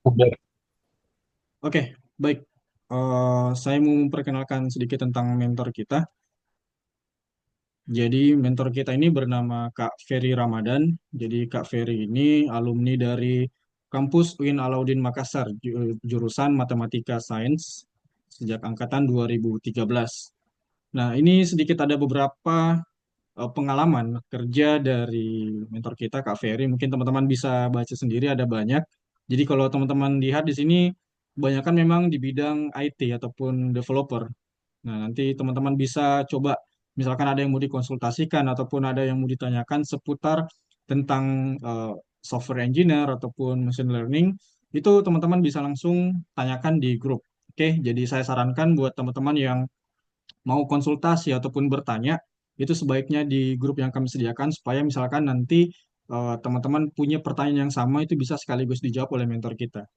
Oke, Oke, baik. Saya mau memperkenalkan sedikit tentang mentor kita. Jadi, mentor kita ini bernama Kak Ferry Ramadan. Jadi, Kak Ferry ini alumni dari kampus UIN Alauddin Makassar, jurusan Matematika Sains, sejak angkatan 2013. Nah, ini sedikit ada beberapa pengalaman kerja dari mentor kita, Kak Ferry. Mungkin teman-teman bisa baca sendiri, ada banyak. Jadi kalau teman-teman lihat di sini, kebanyakan memang di bidang IT ataupun developer. Nah, nanti teman-teman bisa coba, misalkan ada yang mau dikonsultasikan ataupun ada yang mau ditanyakan seputar tentang eh, software engineer ataupun machine learning, itu teman-teman bisa langsung tanyakan di grup. Oke, jadi saya sarankan buat teman-teman yang mau konsultasi ataupun bertanya, itu sebaiknya di grup yang kami sediakan supaya misalkan nanti teman-teman punya pertanyaan yang sama itu bisa sekaligus dijawab oleh mentor kita.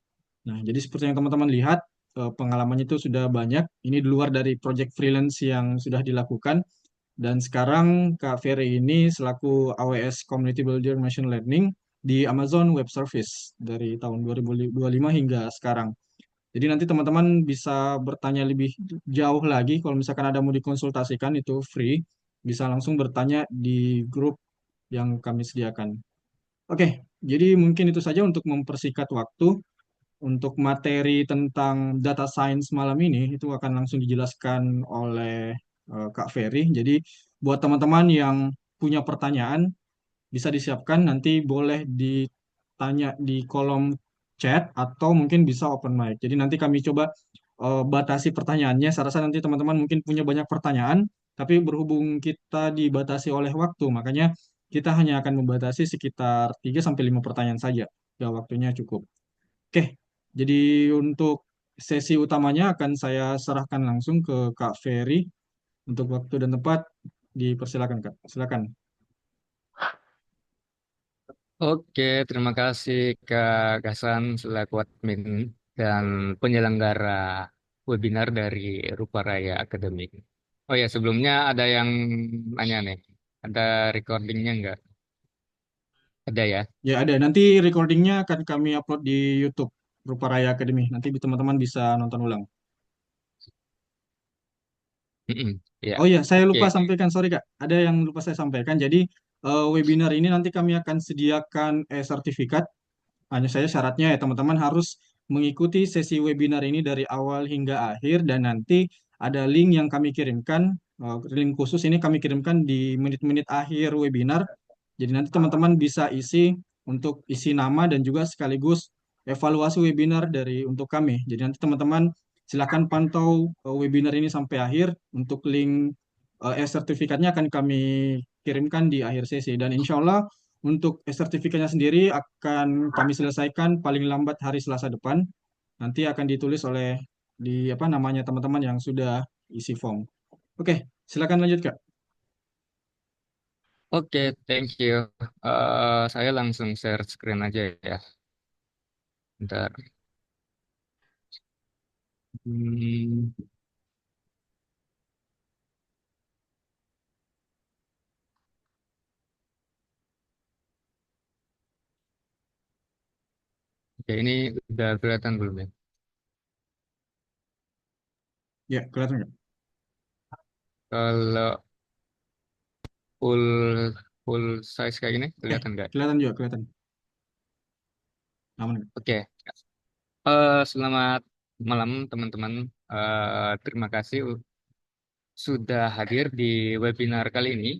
Nah, jadi seperti yang teman-teman lihat, pengalamannya itu sudah banyak. Ini di luar dari project freelance yang sudah dilakukan. Dan sekarang Kak Ferry ini selaku AWS Community Builder Machine Learning di Amazon Web Service dari tahun 2025 hingga sekarang. Jadi nanti teman-teman bisa bertanya lebih jauh lagi kalau misalkan ada mau dikonsultasikan itu free, bisa langsung bertanya di grup yang kami sediakan. Oke, jadi mungkin itu saja untuk mempersingkat waktu. Untuk materi tentang data science malam ini itu akan langsung dijelaskan oleh Kak Ferry. Jadi buat teman-teman yang punya pertanyaan bisa disiapkan nanti boleh ditanya di kolom chat atau mungkin bisa open mic. Jadi nanti kami coba batasi pertanyaannya. Saya rasa nanti teman-teman mungkin punya banyak pertanyaan, tapi berhubung kita dibatasi oleh waktu, makanya kita hanya akan membatasi sekitar 3 sampai 5 pertanyaan saja. Ya, waktunya cukup. Oke, jadi untuk sesi utamanya akan saya serahkan langsung ke Kak Ferry untuk waktu dan tempat. Dipersilakan, Kak. Silakan. Oke, terima kasih Kak Gasan selaku admin dan penyelenggara webinar dari Ruparaya Akademik. Oh ya, sebelumnya ada yang nanya nih, ada recordingnya nggak? Ada ya? Ya, ada. Nanti recordingnya akan kami upload di YouTube Rupa Raya Academy. Nanti teman-teman bisa nonton ulang. Mm-mm. Ya, Oh iya, saya oke. lupa sampaikan, sorry Kak. Ada yang lupa saya sampaikan. Jadi, webinar ini nanti kami akan sediakan sertifikat. Hanya saya syaratnya ya teman-teman harus mengikuti sesi webinar ini dari awal hingga akhir dan nanti ada link yang kami kirimkan, link khusus ini kami kirimkan di menit-menit akhir webinar. Jadi nanti teman-teman bisa isi untuk isi nama dan juga sekaligus evaluasi webinar dari untuk kami. Jadi nanti teman-teman silakan pantau webinar ini sampai akhir. Untuk link sertifikatnya akan kami kirimkan di akhir sesi dan insya Allah untuk sertifikatnya sendiri akan kami selesaikan paling lambat hari Selasa depan. Nanti akan ditulis oleh di apa namanya teman-teman yang sudah isi form. Oke, silakan lanjut Kak. Oke, thank you. Saya langsung share screen aja ya. Bentar. Hmm, oke, ini udah kelihatan belum ya? Ya, kelihatan Kak. Kalau full full size kayak gini kelihatan nggak? Kelihatan juga, kelihatan. Aman Kak. Oke. Selamat malam teman-teman. Terima kasih sudah hadir di webinar kali ini.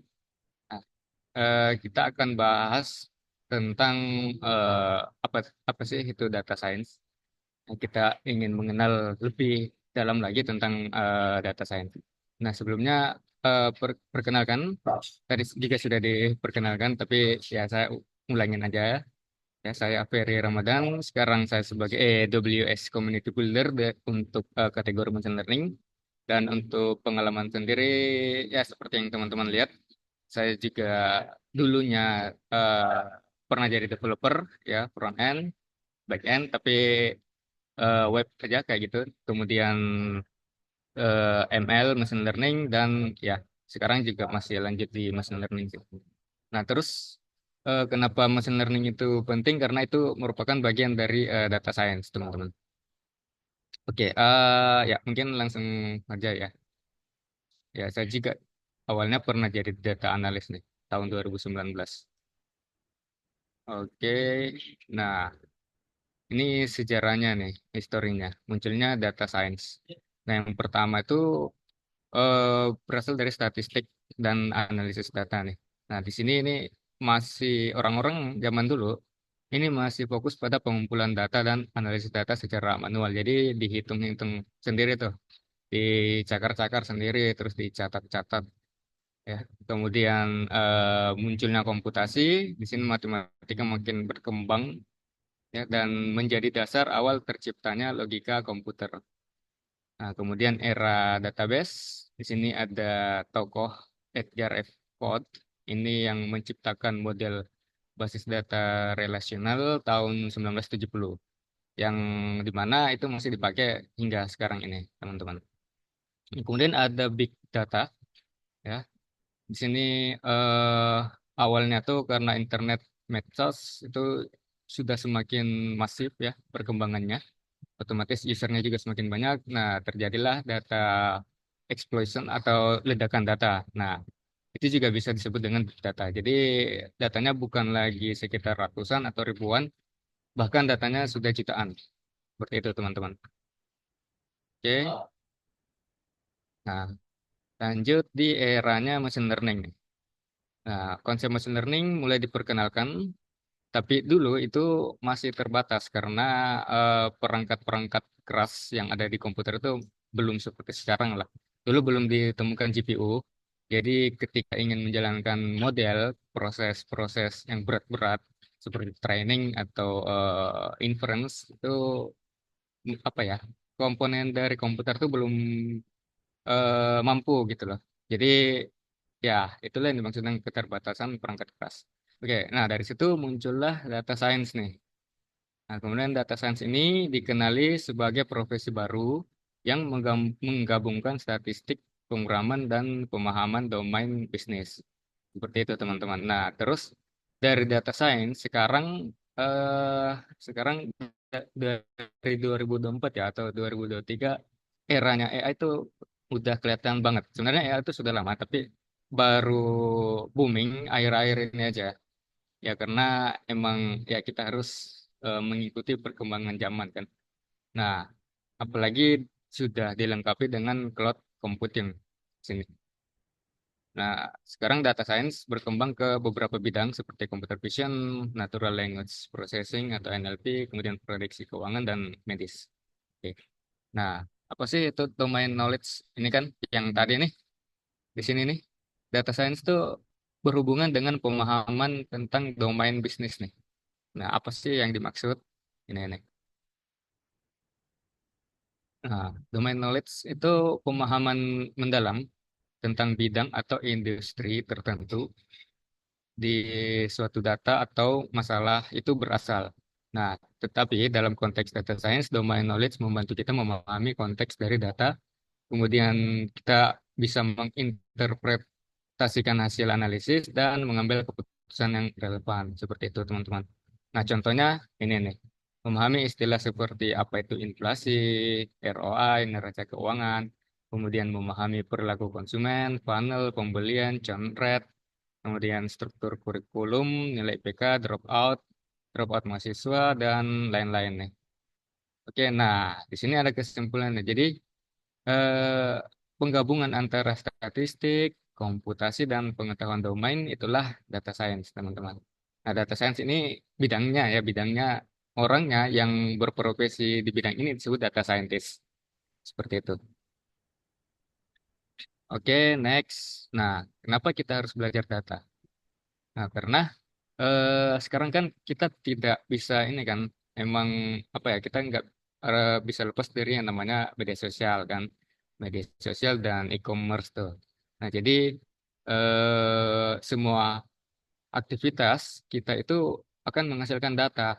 Nah, kita akan bahas tentang eh, apa apa sih itu data science. Nah, kita ingin mengenal lebih dalam lagi tentang data science. Nah, sebelumnya perkenalkan tadi juga sudah diperkenalkan, tapi ya saya ulangin aja. Ya, saya Ferry Ramadan. Sekarang saya sebagai AWS Community Builder untuk kategori Machine Learning. Dan untuk pengalaman sendiri, ya seperti yang teman-teman lihat, saya juga dulunya eh, pernah jadi developer, ya front end, back end, tapi web saja kayak gitu. Kemudian ML, Machine Learning, dan ya sekarang juga masih lanjut di Machine Learning sih. Nah, terus Kenapa machine learning itu penting? Karena itu merupakan bagian dari data science, teman-teman. Oke, ya mungkin langsung aja ya. Ya, saya juga awalnya pernah jadi data analis nih, tahun 2019. Oke, nah ini sejarahnya nih, historinya. Munculnya data science. Nah, yang pertama itu berasal dari statistik dan analisis data nih. Nah, di sini ini masih orang-orang zaman dulu ini masih fokus pada pengumpulan data dan analisis data secara manual. Jadi dihitung-hitung sendiri tuh, dicakar-cakar sendiri, terus dicatat-catat ya. Kemudian munculnya komputasi, di sini matematika makin berkembang ya dan menjadi dasar awal terciptanya logika komputer. Nah, kemudian era database, di sini ada tokoh Edgar F. Codd, ini yang menciptakan model basis data relasional tahun 1970, yang dimana itu masih dipakai hingga sekarang ini, teman-teman. Kemudian ada big data, ya. Di sini eh, awalnya tuh karena internet medsos itu sudah semakin masif ya perkembangannya, otomatis usernya juga semakin banyak. Nah, terjadilah data explosion atau ledakan data. Nah, itu juga bisa disebut dengan big data. Jadi, datanya bukan lagi sekitar ratusan atau ribuan, bahkan datanya sudah jutaan. Seperti itu, teman-teman. Oke. Nah, lanjut di eranya machine learning. Nah, konsep machine learning mulai diperkenalkan, tapi dulu itu masih terbatas karena perangkat-perangkat keras yang ada di komputer itu belum seperti sekarang lah. Dulu belum ditemukan GPU, jadi ketika ingin menjalankan model, proses-proses yang berat-berat seperti training atau inference itu apa ya, komponen dari komputer itu belum mampu gitu loh. Jadi ya itulah yang dimaksud dengan keterbatasan perangkat keras. Oke, nah dari situ muncullah data science nih. Nah, kemudian data science ini dikenali sebagai profesi baru yang menggabungkan statistik, pemrograman, dan pemahaman domain bisnis. Seperti itu, teman-teman. Nah, terus dari data science eh sekarang dari 2024 ya atau 2023 eranya AI itu udah kelihatan banget. Sebenarnya AI itu sudah lama, tapi baru booming akhir-akhir ini aja. Ya karena emang ya kita harus mengikuti perkembangan zaman kan. Nah, apalagi sudah dilengkapi dengan cloud computing sini. Nah, sekarang data science berkembang ke beberapa bidang seperti computer vision, natural language processing atau NLP, kemudian prediksi keuangan dan medis. Oke. Nah, apa sih itu domain knowledge ini kan yang tadi nih di sini nih. Data science itu berhubungan dengan pemahaman tentang domain bisnis nih. Nah, apa sih yang dimaksud? Ini. Nah, domain knowledge itu pemahaman mendalam tentang bidang atau industri tertentu di suatu data atau masalah itu berasal. Nah, tetapi dalam konteks data science, domain knowledge membantu kita memahami konteks dari data, kemudian kita bisa menginterpretasikan hasil analisis dan mengambil keputusan yang relevan. Seperti itu, teman-teman. Nah, contohnya ini nih. Memahami istilah seperti apa itu inflasi, ROI, neraca keuangan, kemudian memahami perilaku konsumen, funnel, pembelian, churn rate, kemudian struktur kurikulum, nilai IPK, dropout mahasiswa, dan lain-lain nih. Oke, nah di sini ada kesimpulannya. Jadi eh, penggabungan antara statistik, komputasi, dan pengetahuan domain itulah data science, teman-teman. Nah, data science ini bidangnya orangnya yang berprofesi di bidang ini disebut data scientist. Seperti itu. Oke, next. Nah, kenapa kita harus belajar data? Nah, karena sekarang kan kita tidak bisa ini kan, emang apa ya, kita nggak bisa lepas dari yang namanya media sosial dan e-commerce tuh. Nah, jadi semua aktivitas kita itu akan menghasilkan data,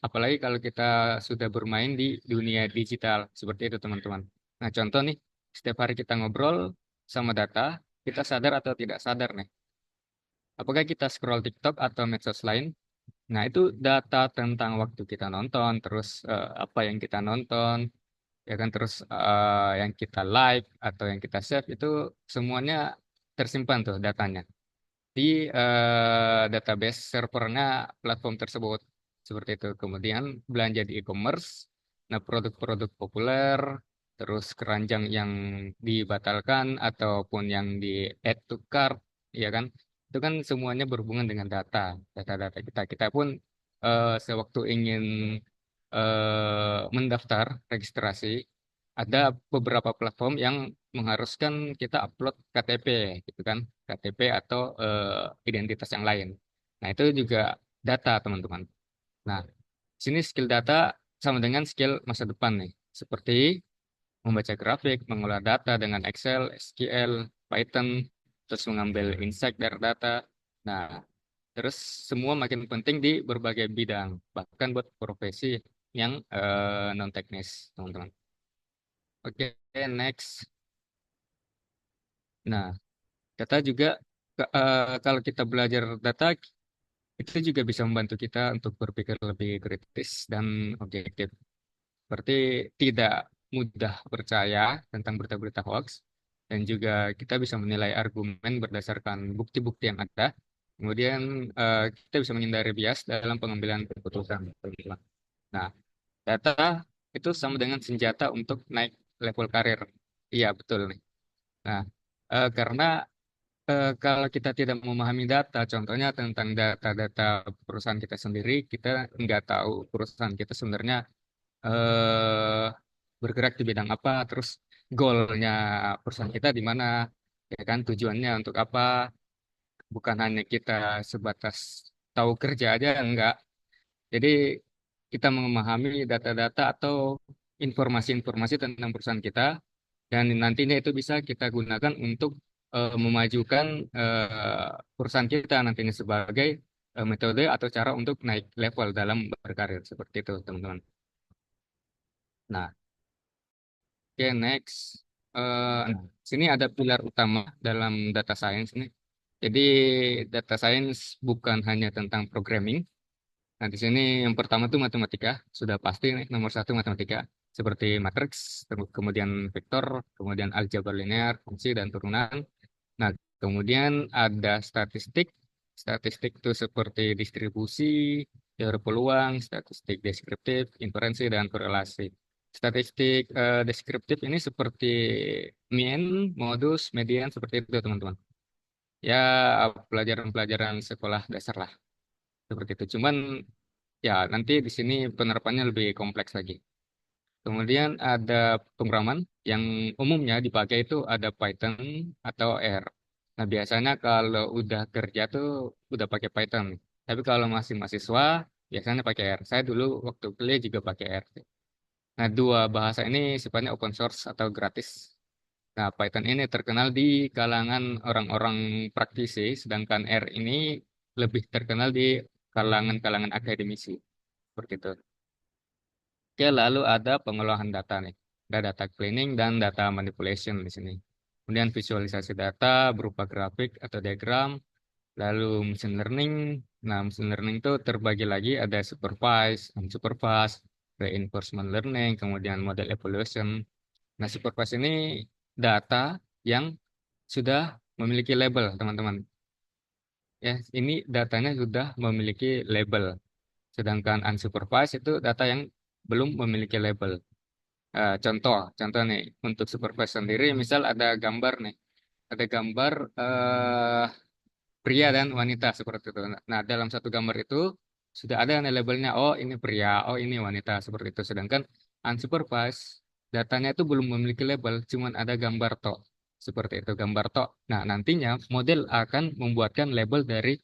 apalagi kalau kita sudah bermain di dunia digital seperti itu, teman-teman. Nah, contoh nih, setiap hari kita ngobrol sama data, kita sadar atau tidak sadar nih apakah kita scroll TikTok atau medsos lain. Nah, itu data tentang waktu kita nonton, terus apa yang kita nonton, ya kan, terus yang kita like atau yang kita save itu semuanya tersimpan tuh datanya di database servernya platform tersebut seperti itu. Kemudian belanja di e-commerce, nah produk-produk populer, terus keranjang yang dibatalkan ataupun yang di add to cart, ya kan? Itu kan semuanya berhubungan dengan data-data kita. Kita pun sewaktu ingin mendaftar registrasi, ada beberapa platform yang mengharuskan kita upload KTP, gitu kan? KTP atau identitas yang lain. Nah, itu juga data, teman-teman. Nah, sini skill data sama dengan skill masa depan nih. Seperti membaca grafik, mengolah data dengan Excel, SQL, Python, terus mengambil insight dari data. Nah, terus semua makin penting di berbagai bidang, bahkan buat profesi yang non-teknis, teman-teman. Oke, next. Nah, data juga kalau kita belajar data itu juga bisa membantu kita untuk berpikir lebih kritis dan objektif. Seperti tidak mudah percaya tentang berita-berita hoax dan juga kita bisa menilai argumen berdasarkan bukti-bukti yang ada. Kemudian kita bisa menghindari bias dalam pengambilan keputusan. Nah, data itu sama dengan senjata untuk naik level karir. Iya, betul nih. Nah, karena kalau kita tidak memahami data, contohnya tentang data-data perusahaan kita sendiri, kita nggak tahu perusahaan kita sebenarnya eh, bergerak di bidang apa, terus goalnya perusahaan kita di mana, ya kan, tujuannya untuk apa, bukan hanya kita sebatas tahu kerja aja, enggak. Jadi kita memahami data-data atau informasi-informasi tentang perusahaan kita, dan nantinya itu bisa kita gunakan untuk memajukan perusahaan kita nantinya sebagai metode atau cara untuk naik level dalam berkarir seperti itu, teman-teman. Nah, oke, next. Nah, sini ada pilar utama dalam data science nih. Jadi data science bukan hanya tentang programming. Nah, di sini yang pertama tuh matematika, sudah pasti nih, nomor satu matematika, seperti matriks, kemudian vektor, kemudian aljabar linear, fungsi dan turunan. Nah, kemudian ada statistik. Statistik itu seperti distribusi, teori peluang, statistik deskriptif, inferensi, dan korelasi. Statistik deskriptif ini seperti mean, modus, median, seperti itu, teman-teman. Ya, pelajaran-pelajaran sekolah dasar lah, seperti itu. Cuman, ya, nanti di sini penerapannya lebih kompleks lagi. Kemudian ada pemrograman yang umumnya dipakai itu ada Python atau R. Nah, biasanya kalau udah kerja tuh udah pakai Python. Tapi kalau masih mahasiswa, biasanya pakai R. Saya dulu waktu kuliah juga pakai R. Nah, dua bahasa ini sifatnya open source atau gratis. Nah, Python ini terkenal di kalangan orang-orang praktisi, sedangkan R ini lebih terkenal di kalangan-kalangan akademisi. Seperti itu. Oke, lalu ada pengolahan data nih. Ada data cleaning dan data manipulation di sini. Kemudian visualisasi data berupa grafik atau diagram. Lalu machine learning. Nah, machine learning itu terbagi lagi ada supervised, unsupervised, reinforcement learning, kemudian model evaluation. Nah, supervised ini data yang sudah memiliki label, teman-teman. Ya, ini datanya sudah memiliki label. Sedangkan unsupervised itu data yang belum memiliki label. Contoh nih untuk supervise sendiri, misal ada gambar nih, ada gambar pria dan wanita seperti itu. Nah, dalam satu gambar itu sudah ada nih labelnya, oh ini pria, oh ini wanita seperti itu. Sedangkan unsupervised datanya itu belum memiliki label, cuman ada gambar tok seperti itu, gambar tok. Nah, nantinya model akan membuatkan label dari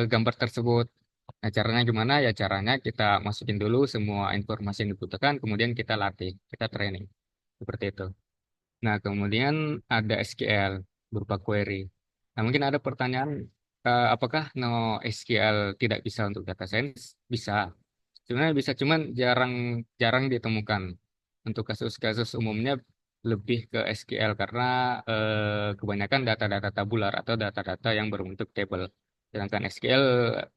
gambar tersebut. Nah, caranya gimana? Ya, caranya kita masukin dulu semua informasi yang dibutuhkan, kemudian kita latih, kita training. Seperti itu. Nah, kemudian ada SQL berupa query. Nah, mungkin ada pertanyaan, apakah no SQL tidak bisa untuk data science? Bisa. Sebenarnya bisa, cuman jarang jarang ditemukan. Untuk kasus-kasus umumnya lebih ke SQL karena kebanyakan data-data tabular atau data-data yang berbentuk table. Sedangkan SQL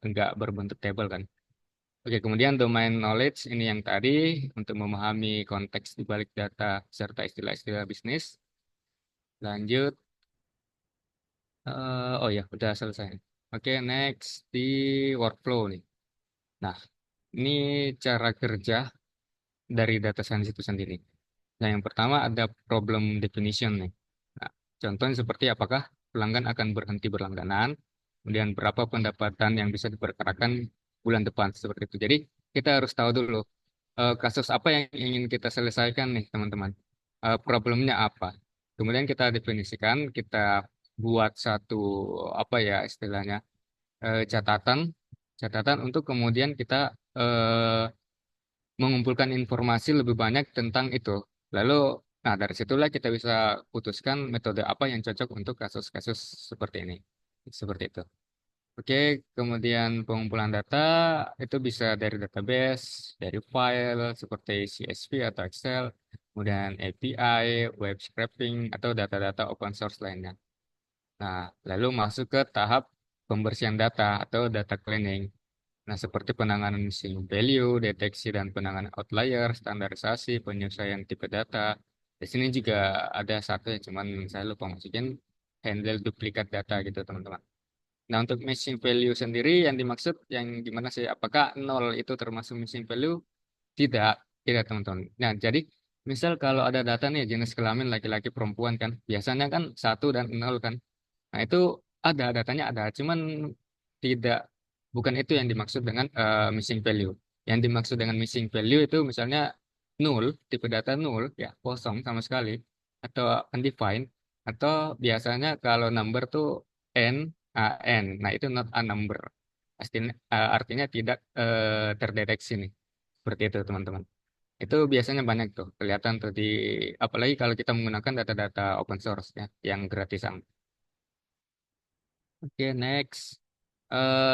nggak berbentuk table kan. Oke, kemudian domain knowledge ini yang tadi untuk memahami konteks di balik data serta istilah-istilah bisnis. Lanjut, oh ya, udah selesai. Oke, next di workflow nih. Nah, ini cara kerja dari data science itu sendiri. Nah, yang pertama ada problem definition nih. Nah, contohnya seperti apakah pelanggan akan berhenti berlangganan, kemudian berapa pendapatan yang bisa diperkirakan bulan depan seperti itu. Jadi kita harus tahu dulu kasus apa yang ingin kita selesaikan nih teman-teman. Problemnya apa. Kemudian kita definisikan, kita buat satu apa ya istilahnya catatan, catatan untuk kemudian kita eh, mengumpulkan informasi lebih banyak tentang itu. Lalu, nah dari situlah kita bisa putuskan metode apa yang cocok untuk kasus-kasus seperti ini. Seperti itu. Oke, kemudian pengumpulan data itu bisa dari database, dari file seperti CSV atau Excel, kemudian API, web scraping, atau data-data open source lainnya. Nah, lalu masuk ke tahap pembersihan data atau data cleaning. Nah, seperti penanganan missing value, deteksi dan penanganan outlier, standarisasi, penyesuaian tipe data. Di sini juga ada satu yang cuman saya lupa masukin, handle duplikat data gitu, teman-teman. Nah, untuk missing value sendiri yang dimaksud yang gimana sih? Apakah nol itu termasuk missing value? Tidak, tidak, teman-teman. Nah, jadi misal kalau ada data nih jenis kelamin laki-laki perempuan kan, biasanya kan satu dan nol kan. Nah, itu ada datanya ada, cuman tidak bukan itu yang dimaksud dengan missing value. Yang dimaksud dengan missing value itu misalnya null, tipe data null, ya kosong sama sekali, atau undefined, atau biasanya kalau number tuh n, n. Nah, itu not a number. Artinya tidak terdeteksi nih. Seperti itu, teman-teman. Itu biasanya banyak tuh, kelihatan tuh di, apalagi kalau kita menggunakan data-data open source ya, yang gratisan. Oke, next.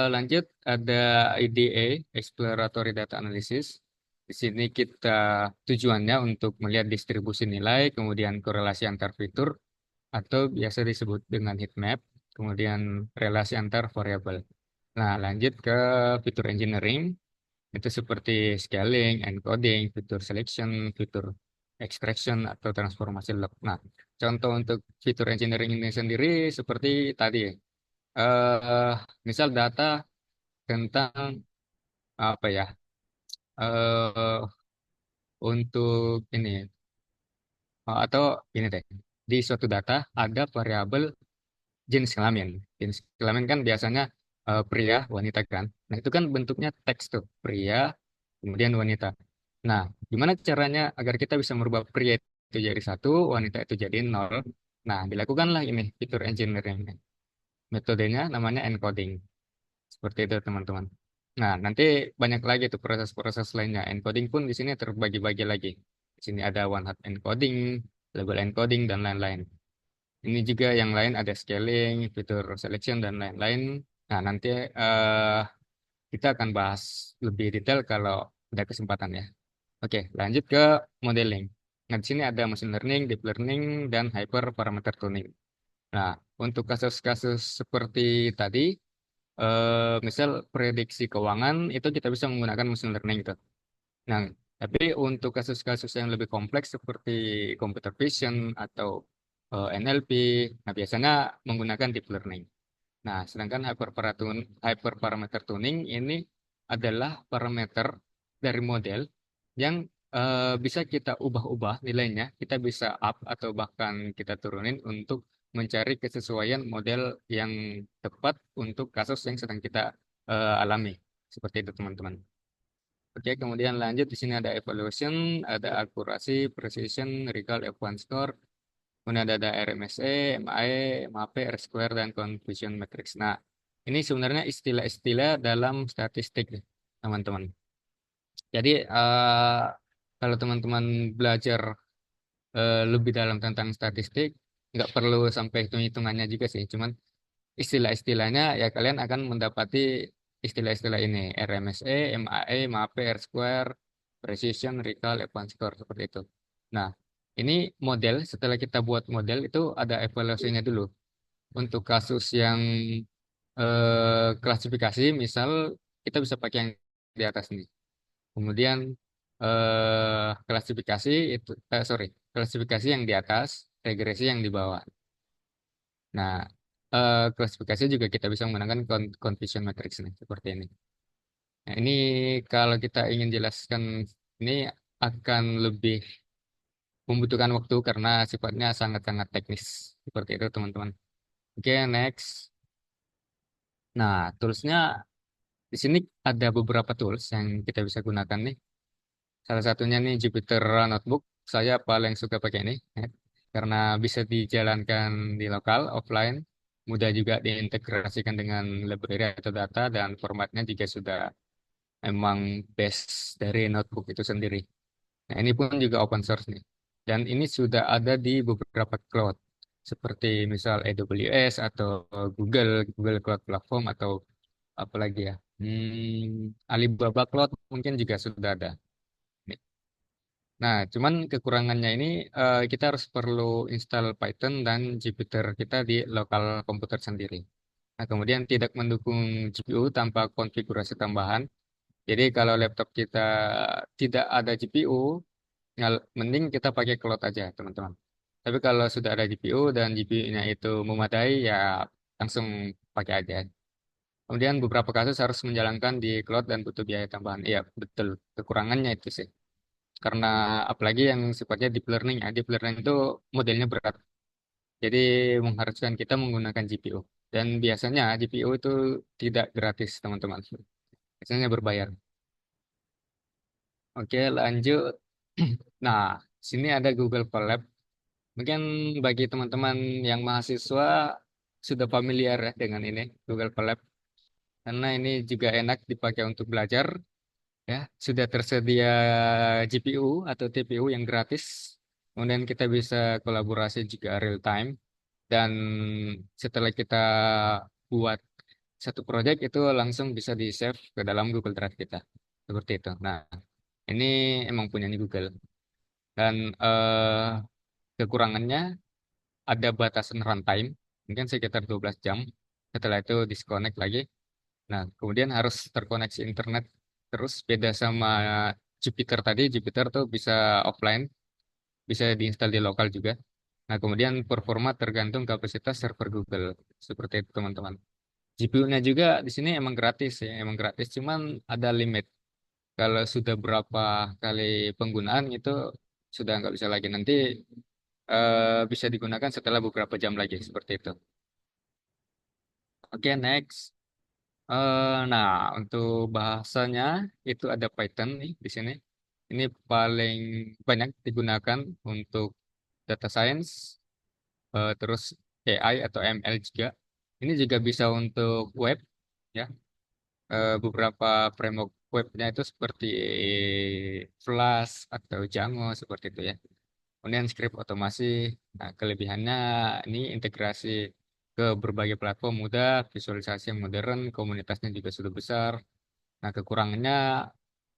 Lanjut, ada IDA, Exploratory Data Analysis. Di sini kita tujuannya untuk melihat distribusi nilai, kemudian korelasi antar fitur, atau biasa disebut dengan heat map, kemudian relasi antar variabel. Nah, lanjut ke fitur engineering, itu seperti scaling, encoding, fitur selection, fitur extraction, atau transformasi log. Nah, contoh untuk fitur engineering ini sendiri seperti tadi ya eh misal data tentang apa ya eh untuk ini atau ini deh di suatu data ada variabel jenis kelamin. Jenis kelamin kan biasanya pria wanita kan. Nah itu kan bentuknya teks tuh pria kemudian wanita. Nah gimana caranya agar kita bisa merubah pria itu jadi satu wanita itu jadi nol. Nah dilakukanlah ini fitur engineering. Metodenya namanya encoding. Seperti itu teman-teman. Nah, nanti banyak lagi tuh proses-proses lainnya. Encoding pun di sini terbagi-bagi lagi. Di sini ada one hot encoding, label encoding, dan lain-lain. Ini juga yang lain ada scaling, fitur selection, dan lain-lain. Nah, nanti kita akan bahas lebih detail kalau ada kesempatan ya. Oke, lanjut ke modeling. Nah, di sini ada machine learning, deep learning, dan hyperparameter tuning. Nah, untuk kasus-kasus seperti tadi, misal prediksi keuangan itu kita bisa menggunakan machine learning itu. Nah, tapi untuk kasus-kasus yang lebih kompleks seperti computer vision atau NLP, nah biasanya menggunakan deep learning. Nah, sedangkan hyperparameter tuning ini adalah parameter dari model yang bisa kita ubah-ubah nilainya, kita bisa up atau bahkan kita turunin untuk mencari kesesuaian model yang tepat untuk kasus yang sedang kita alami. Seperti itu, teman-teman. Oke, kemudian lanjut di sini ada evaluation, ada akurasi, precision, recall, F1 score, kemudian ada RMSE, MAE, MAP, R-square, dan confusion matrix. Nah, ini sebenarnya istilah-istilah dalam statistik, nih, teman-teman. Jadi, kalau teman-teman belajar lebih dalam tentang statistik, nggak perlu sampai hitung-hitungannya juga sih. Cuman istilah-istilahnya ya kalian akan mendapati istilah-istilah ini. RMSE, MAE, MAP, R-square, precision, recall, advanced score, seperti itu. Nah, ini model, setelah kita buat model itu ada evaluasinya dulu. Untuk kasus yang klasifikasi, misal kita bisa pakai yang di atas nih. Kemudian klasifikasi itu, sorry, klasifikasi yang di atas, regresi yang di bawah. Nah, klasifikasi juga kita bisa menggunakan confusion matrix nih, seperti ini. Nah, ini kalau kita ingin jelaskan ini akan lebih membutuhkan waktu karena sifatnya sangat-sangat teknis. Seperti itu, teman-teman. Oke, next. Nah, toolsnya di sini ada beberapa tools yang kita bisa gunakan nih. Salah satunya nih Jupyter Notebook. Saya paling suka pakai ini ya, karena bisa dijalankan di lokal, offline, mudah juga diintegrasikan dengan library atau data dan formatnya juga sudah emang base dari notebook itu sendiri. Nah, ini pun juga open source nih. Dan ini sudah ada di beberapa cloud, seperti misal AWS atau Google, Google Cloud Platform atau apa lagi ya? Alibaba Cloud mungkin juga sudah ada. Nah, cuman kekurangannya ini kita harus perlu install Python dan Jupyter kita di lokal komputer sendiri. Nah, kemudian tidak mendukung GPU tanpa konfigurasi tambahan. Jadi kalau laptop kita tidak ada GPU, mending kita pakai cloud aja, teman-teman. Tapi kalau sudah ada GPU dan GPU-nya itu memadai, ya langsung pakai aja. Kemudian beberapa kasus harus menjalankan di cloud dan butuh biaya tambahan. Iya, betul. Kekurangannya itu sih. Karena apalagi yang sifatnya deep learning ya. Deep learning itu modelnya berat. Jadi mengharuskan kita menggunakan GPU. Dan biasanya GPU itu tidak gratis, teman-teman. Biasanya berbayar. Oke, lanjut. Nah, sini ada Google Colab. Mungkin bagi teman-teman yang mahasiswa sudah familiar ya dengan ini, Google Colab. Karena ini juga enak dipakai untuk belajar. Ya, sudah tersedia GPU atau TPU yang gratis. Kemudian kita bisa kolaborasi juga real time. Dan setelah kita buat satu project itu langsung bisa di-save ke dalam Google Drive kita. Seperti itu. Nah, ini emang punyanya Google. Dan kekurangannya ada batasan runtime, mungkin sekitar 12 jam. Setelah itu disconnect lagi. Nah, kemudian harus terkoneksi internet. Terus beda sama Jupyter tadi, Jupyter tuh bisa offline, bisa diinstal di lokal juga. Nah, kemudian performa tergantung kapasitas server Google. Seperti itu, teman-teman. GPU-nya juga di sini emang gratis ya, emang gratis, cuman ada limit. Kalau sudah berapa kali penggunaan itu sudah nggak bisa lagi. Nanti bisa digunakan setelah beberapa jam lagi, seperti itu. Oke, next. Nah, untuk bahasanya itu ada Python nih di sini. Ini paling banyak digunakan untuk data science, terus AI atau ML juga. Ini juga bisa untuk web, ya. Beberapa framework webnya itu seperti Flash atau Django seperti itu ya. Kemudian script otomasi. Nah, kelebihannya ini integrasi ke berbagai platform mudah, visualisasi yang modern, komunitasnya juga sudah besar. Nah, kekurangannya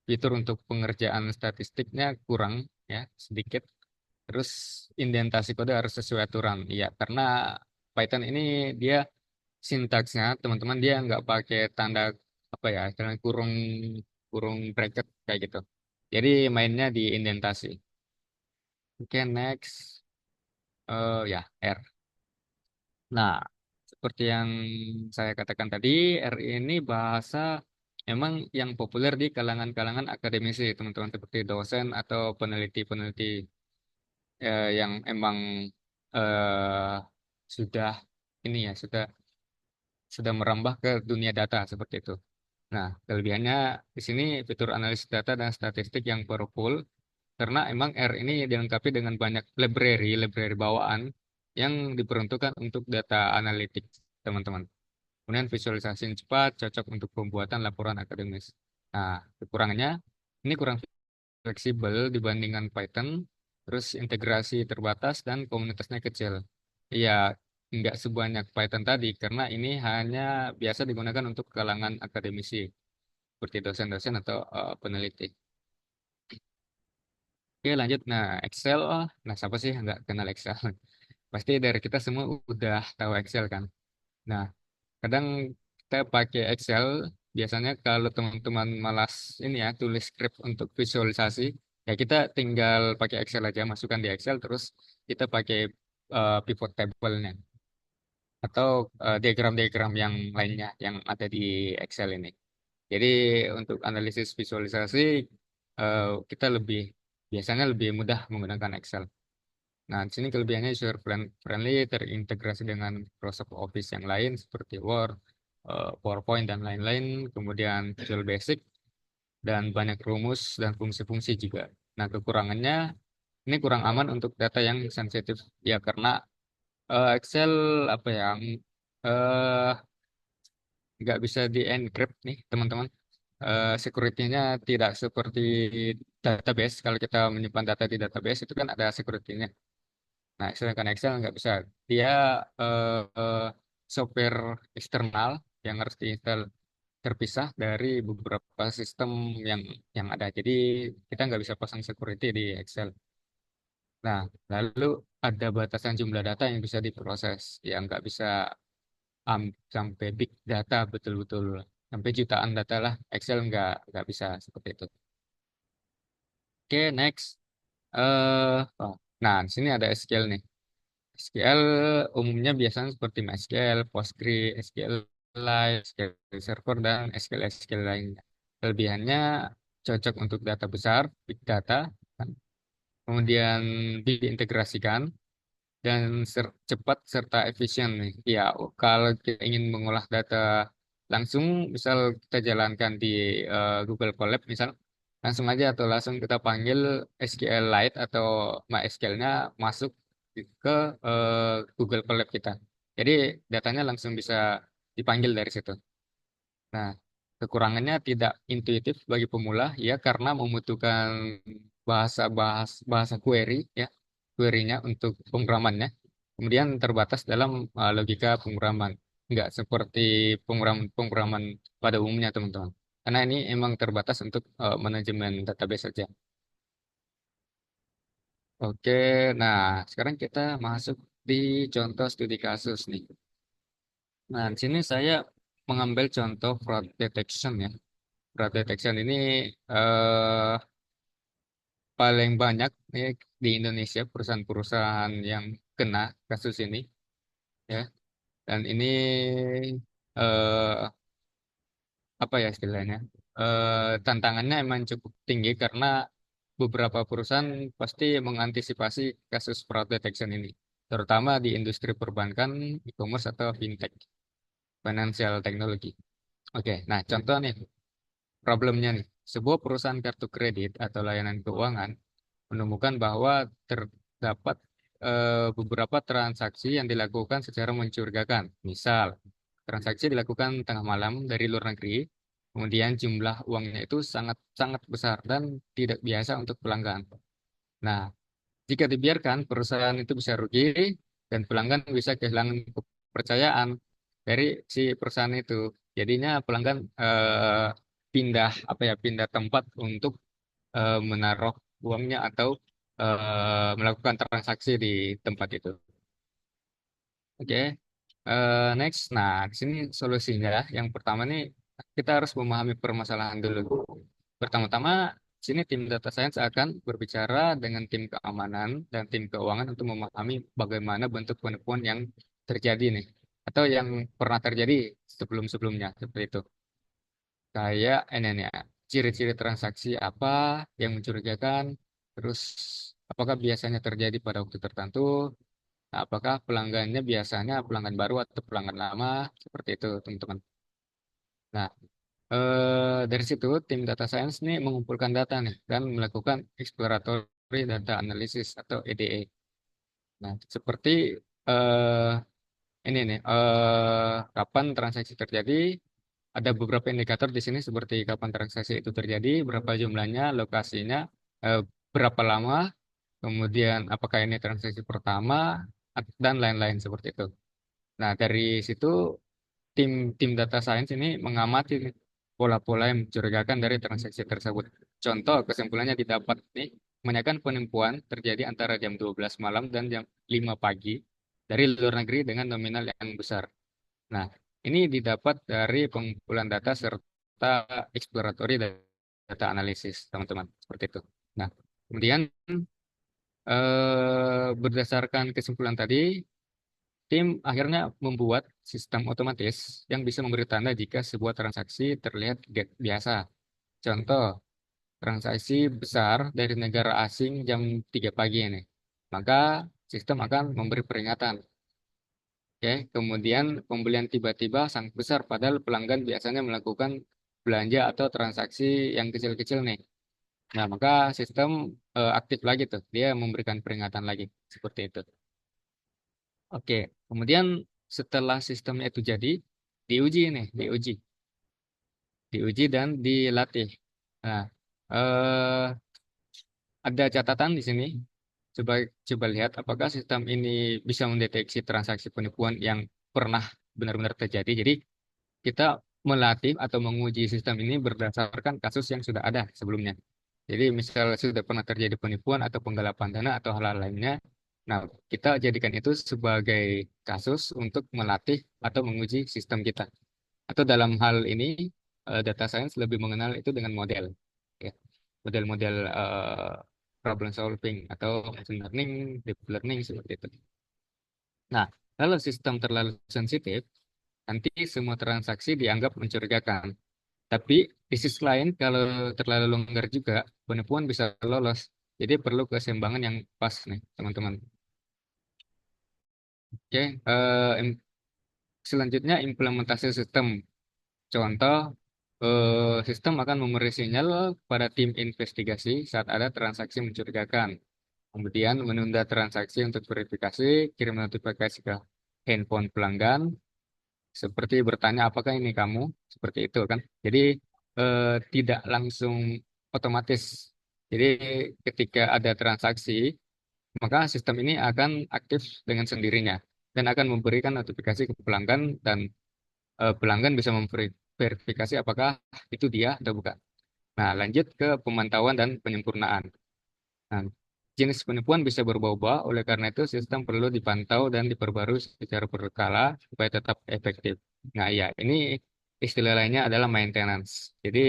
fitur untuk pengerjaan statistiknya kurang ya, sedikit. Terus indentasi kode harus sesuai aturan. Iya, karena Python ini dia sintaksnya, teman-teman dia nggak pakai tanda apa ya, istilahnya kurung kurung bracket kayak gitu. Jadi mainnya di indentasi. Oke, next. Ya, R. Nah, seperti yang saya katakan tadi, R ini bahasa emang yang populer di kalangan-kalangan akademisi, teman-teman, seperti dosen atau peneliti-peneliti yang emang eh, sudah ini ya, sudah merambah ke dunia data seperti itu. Nah, kelebihannya di sini fitur analisis data dan statistik yang powerful karena emang R ini dilengkapi dengan banyak library bawaan yang diperuntukkan untuk data analitik, teman-teman. Kemudian visualisasi yang cepat, cocok untuk pembuatan laporan akademis. Nah, kekurangannya ini kurang fleksibel dibandingkan Python, terus integrasi terbatas dan komunitasnya kecil. Iya, nggak sebanyak Python tadi karena ini hanya biasa digunakan untuk kalangan akademisi seperti dosen-dosen atau peneliti. Oke, lanjut. Nah, Excel, nah siapa sih yang nggak kenal Excel? Pasti dari kita semua udah tahu Excel kan. Nah, kadang kita pakai Excel. Biasanya kalau teman-teman malas ini ya tulis script untuk visualisasi, ya kita tinggal pakai Excel aja, masukkan di Excel, terus kita pakai pivot table-nya atau diagram-diagram yang lainnya yang ada di Excel ini. Jadi untuk analisis visualisasi kita biasanya lebih mudah menggunakan Excel. Nah, di sini kelebihannya user friendly, terintegrasi dengan Microsoft Office yang lain seperti Word, PowerPoint dan lain-lain, kemudian Visual Basic dan banyak rumus dan fungsi-fungsi juga. Nah, kekurangannya ini kurang aman untuk data yang sensitif ya karena Excel apa ya eh nggak bisa di encrypt nih teman-teman. Security-nya tidak seperti database. Kalau kita menyimpan data di database itu kan ada security-nya. Nah, sedangkan Excel nggak bisa. Dia software eksternal yang harus diinstal terpisah dari beberapa sistem yang yang ada. Jadi kita nggak bisa pasang security di Excel. Nah, lalu ada batasan jumlah data yang bisa diproses, yang nggak bisa sampai big data betul-betul sampai jutaan data lah. Excel nggak bisa seperti itu. Oke, next. Oh. Nah, di sini ada SQL nih. SQL umumnya biasanya seperti MySQL, Postgre, SQLite, SQL Server, dan SQL lainnya. Kelebihannya cocok untuk data besar, big data, kan. Kemudian diintegrasikan, dan cepat serta efisien nih. Ya, kalau kita ingin mengolah data langsung, misal kita jalankan di Google Colab, misal langsung aja atau langsung kita panggil SQLite atau MySQL-nya masuk ke Google Colab kita. Jadi datanya langsung bisa dipanggil dari situ. Nah, kekurangannya tidak intuitif bagi pemula ya karena membutuhkan bahasa query ya, query-nya untuk pemrogramannya. Kemudian terbatas dalam logika pemrograman. Nggak seperti pemrograman pada umumnya, teman-teman. Karena ini emang terbatas untuk manajemen database saja. Oke, nah sekarang kita masuk di contoh studi kasus nih. Nah, di sini saya mengambil contoh fraud detection ya. Fraud detection ini eh, paling banyak nih di Indonesia perusahaan-perusahaan yang kena kasus ini ya. Dan ini eh, apa ya istilahnya? Tantangannya emang cukup tinggi karena beberapa perusahaan pasti mengantisipasi kasus fraud detection ini, terutama di industri perbankan, e-commerce atau fintech, financial technology. Oke, nah contoh nih problemnya nih. Sebuah perusahaan kartu kredit atau layanan keuangan menemukan bahwa terdapat beberapa transaksi yang dilakukan secara mencurigakan. Misal, transaksi dilakukan tengah malam dari luar negeri, kemudian jumlah uangnya itu sangat-sangat besar dan tidak biasa untuk pelanggan. Nah, jika dibiarkan, perusahaan itu bisa rugi dan pelanggan bisa kehilangan kepercayaan dari si perusahaan itu. Jadinya pelanggan pindah apa ya, pindah tempat untuk menaruh uangnya atau melakukan transaksi di tempat itu. Oke, next. Nah, di sini solusinya. Yang pertama nih kita harus memahami permasalahan dulu. Pertama-tama, di sini tim data science akan berbicara dengan tim keamanan dan tim keuangan untuk memahami bagaimana bentuk penipuan yang terjadi nih, atau yang pernah terjadi sebelum-sebelumnya seperti itu. Kayak ini nih, ya, ciri-ciri transaksi apa yang mencurigakan, terus apakah biasanya terjadi pada waktu tertentu, nah, apakah pelanggannya biasanya pelanggan baru atau pelanggan lama, seperti itu, teman-teman. Nah, dari situ tim data science nih mengumpulkan data nih dan melakukan exploratory data analysis atau EDA. Nah, seperti eh, ini nih, kapan transaksi terjadi, ada beberapa indikator di sini seperti kapan transaksi itu terjadi, berapa jumlahnya, lokasinya, eh, berapa lama, kemudian apakah ini transaksi pertama, dan lain-lain seperti itu. Nah, dari situ tim tim data science ini mengamati nih pola-pola yang mencurigakan dari transaksi tersebut. Contoh kesimpulannya didapat nih, kebanyakan penipuan terjadi antara jam 12 malam dan jam 5 pagi dari luar negeri dengan nominal yang besar. Nah, Ini didapat dari pengumpulan data serta exploratory data analisis, teman-teman. Seperti itu. Nah, kemudian berdasarkan kesimpulan tadi, tim akhirnya membuat sistem otomatis yang bisa memberi tanda jika sebuah transaksi terlihat biasa. Contoh, transaksi besar dari negara asing jam 3 pagi ini. Maka sistem akan memberi peringatan. Oke, kemudian pembelian tiba-tiba sangat besar padahal pelanggan biasanya melakukan belanja atau transaksi yang kecil-kecil nih. Nah, maka sistem aktif lagi tuh. Dia memberikan peringatan lagi seperti itu. Oke, kemudian setelah sistemnya itu jadi, diuji nih, diuji dan dilatih. Nah, eh, ada catatan di sini. Coba coba lihat apakah sistem ini bisa mendeteksi transaksi penipuan yang pernah benar-benar terjadi. Jadi kita melatih atau menguji sistem ini berdasarkan kasus yang sudah ada sebelumnya. Jadi misal sudah pernah terjadi penipuan atau penggelapan dana atau hal-hal lainnya, nah kita jadikan itu sebagai kasus untuk melatih atau menguji sistem kita. Atau dalam hal ini data science lebih mengenal itu dengan model, ya. Model-model problem solving atau machine learning, deep learning seperti itu. Nah, kalau sistem terlalu sensitif, nanti semua transaksi dianggap mencurigakan. Tapi di sisi lain, kalau terlalu longgar juga, penipuan bisa lolos. Jadi perlu keseimbangan yang pas nih, teman-teman. Oke, selanjutnya implementasi sistem. Contoh, sistem akan memberi sinyal pada tim investigasi saat ada transaksi mencurigakan. Kemudian menunda transaksi untuk verifikasi, kirim notifikasi ke handphone pelanggan, seperti bertanya apakah ini kamu, seperti itu kan. Jadi tidak langsung otomatis. Jadi ketika ada transaksi, maka sistem ini akan aktif dengan sendirinya dan akan memberikan notifikasi ke pelanggan dan pelanggan bisa memverifikasi apakah itu dia atau bukan. Nah, lanjut ke pemantauan dan penyempurnaan. Nah, jenis penipuan bisa berubah-ubah, oleh karena itu sistem perlu dipantau dan diperbarui secara berkala supaya tetap efektif. Nah, ya, ini istilah lainnya adalah maintenance. Jadi,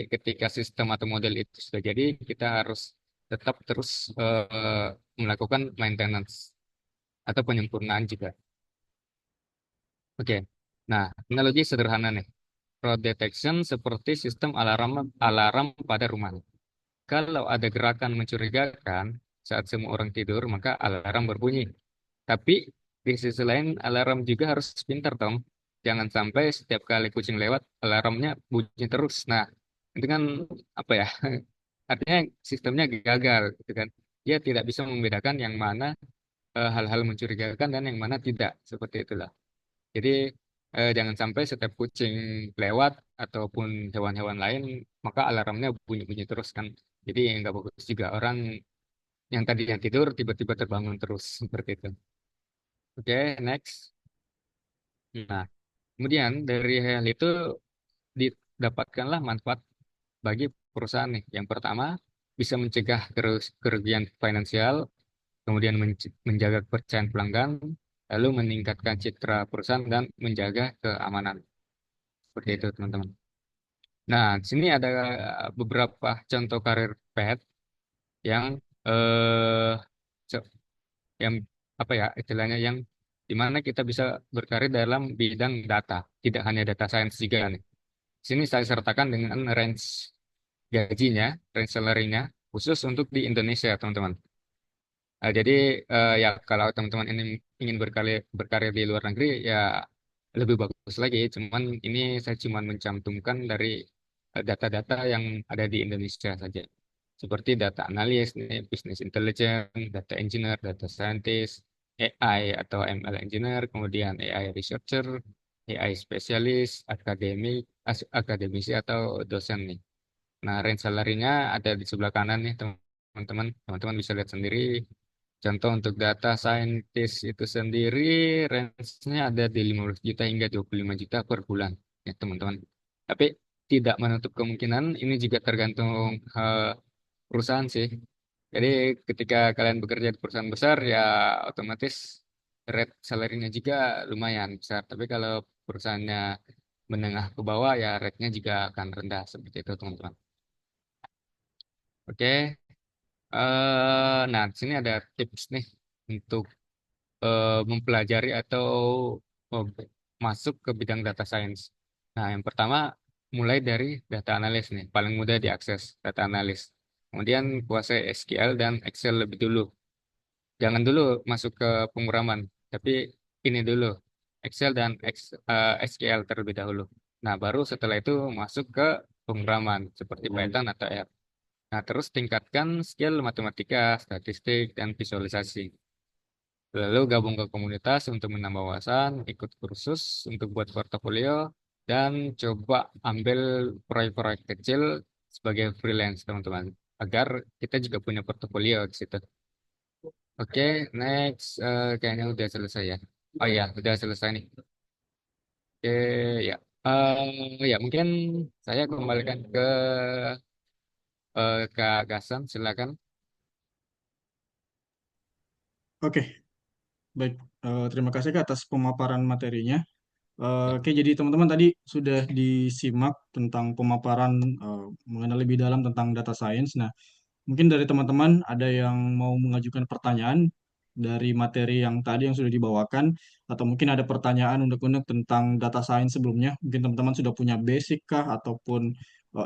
ketika sistem atau model itu sudah jadi, kita harus tetap terus melakukan maintenance atau penyempurnaan juga. Oke. Nah, analogi sederhana nih. Fraud detection seperti sistem alarm alarm pada rumah. Kalau ada gerakan mencurigakan saat semua orang tidur, maka alarm berbunyi. Tapi di sisi lain, alarm juga harus pintar dong. Jangan sampai setiap kali kucing lewat, alarmnya bunyi terus. Nah, itu kan apa ya? Artinya sistemnya gagal, gitu kan? Dia tidak bisa membedakan yang mana hal-hal mencurigakan dan yang mana tidak. Seperti itulah. Jadi jangan sampai setiap kucing lewat ataupun hewan-hewan lain, maka alarmnya bunyi-bunyi terus kan. Jadi nggak bagus juga orang yang tadinya tidur tiba-tiba terbangun terus seperti itu. Oke, next. Nah, kemudian dari hal itu didapatkanlah manfaat bagi perusahaan nih. Yang pertama, bisa mencegah kerugian finansial, kemudian menjaga kepercayaan pelanggan, lalu meningkatkan citra perusahaan dan menjaga keamanan. Seperti itu, teman-teman. Nah, di sini ada beberapa contoh karir path yang eh co- yang apa ya istilahnya yang dimana kita bisa berkarir dalam bidang data, tidak hanya data science juga nih. Di sini saya sertakan dengan range gajinya, range salary-nya khusus untuk di Indonesia, teman-teman. Jadi ya kalau teman-teman ini ingin berkarir berkarir di luar negeri ya lebih bagus lagi. Cuman ini saya cuma mencantumkan dari data-data yang ada di Indonesia saja. Seperti data analis, nih, business intelligence, data engineer, data scientist, AI atau ML engineer, kemudian AI researcher, AI spesialis, akademisi atau dosen nih. Nah, range salary-nya ada di sebelah kanan nih, teman-teman. Teman-teman bisa lihat sendiri. Contoh untuk data scientist itu sendiri, range-nya ada di 15 juta hingga 25 juta per bulan, ya teman-teman. Tapi tidak menutup kemungkinan, ini juga tergantung perusahaan sih. Jadi ketika kalian bekerja di perusahaan besar, ya otomatis rate salary-nya juga lumayan besar. Tapi kalau perusahaannya menengah ke bawah, ya rate-nya juga akan rendah seperti itu, teman-teman. Oke, nah di sini ada tips nih untuk mempelajari atau eh, masuk ke bidang data science. Nah, yang pertama mulai dari data analis nih, paling mudah diakses data analis. Kemudian kuasai SQL dan Excel lebih dulu. Jangan dulu masuk ke pemrograman, tapi ini dulu Excel dan SQL terlebih dahulu. Nah, baru setelah itu masuk ke pemrograman seperti Python atau R. Nah, terus tingkatkan skill matematika, statistik, dan visualisasi. Lalu gabung ke komunitas untuk menambah wawasan, ikut kursus untuk buat portofolio, dan coba ambil proyek-proyek kecil sebagai freelance, teman-teman. Agar kita juga punya portofolio di situ. Oke, next. Kayaknya udah selesai ya. Oh iya, udah selesai nih. Oke, ya. Ya, mungkin saya kembalikan ke Kak Gasan, silakan. Oke, baik. Terima kasih Kak atas pemaparan materinya. Ya, Oke, jadi teman-teman tadi sudah disimak tentang pemaparan mengenai lebih dalam tentang data science. Nah, mungkin dari teman-teman ada yang mau mengajukan pertanyaan dari materi yang tadi yang sudah dibawakan, atau mungkin ada pertanyaan unek-unek tentang data science sebelumnya. Mungkin teman-teman sudah punya basic kah, ataupun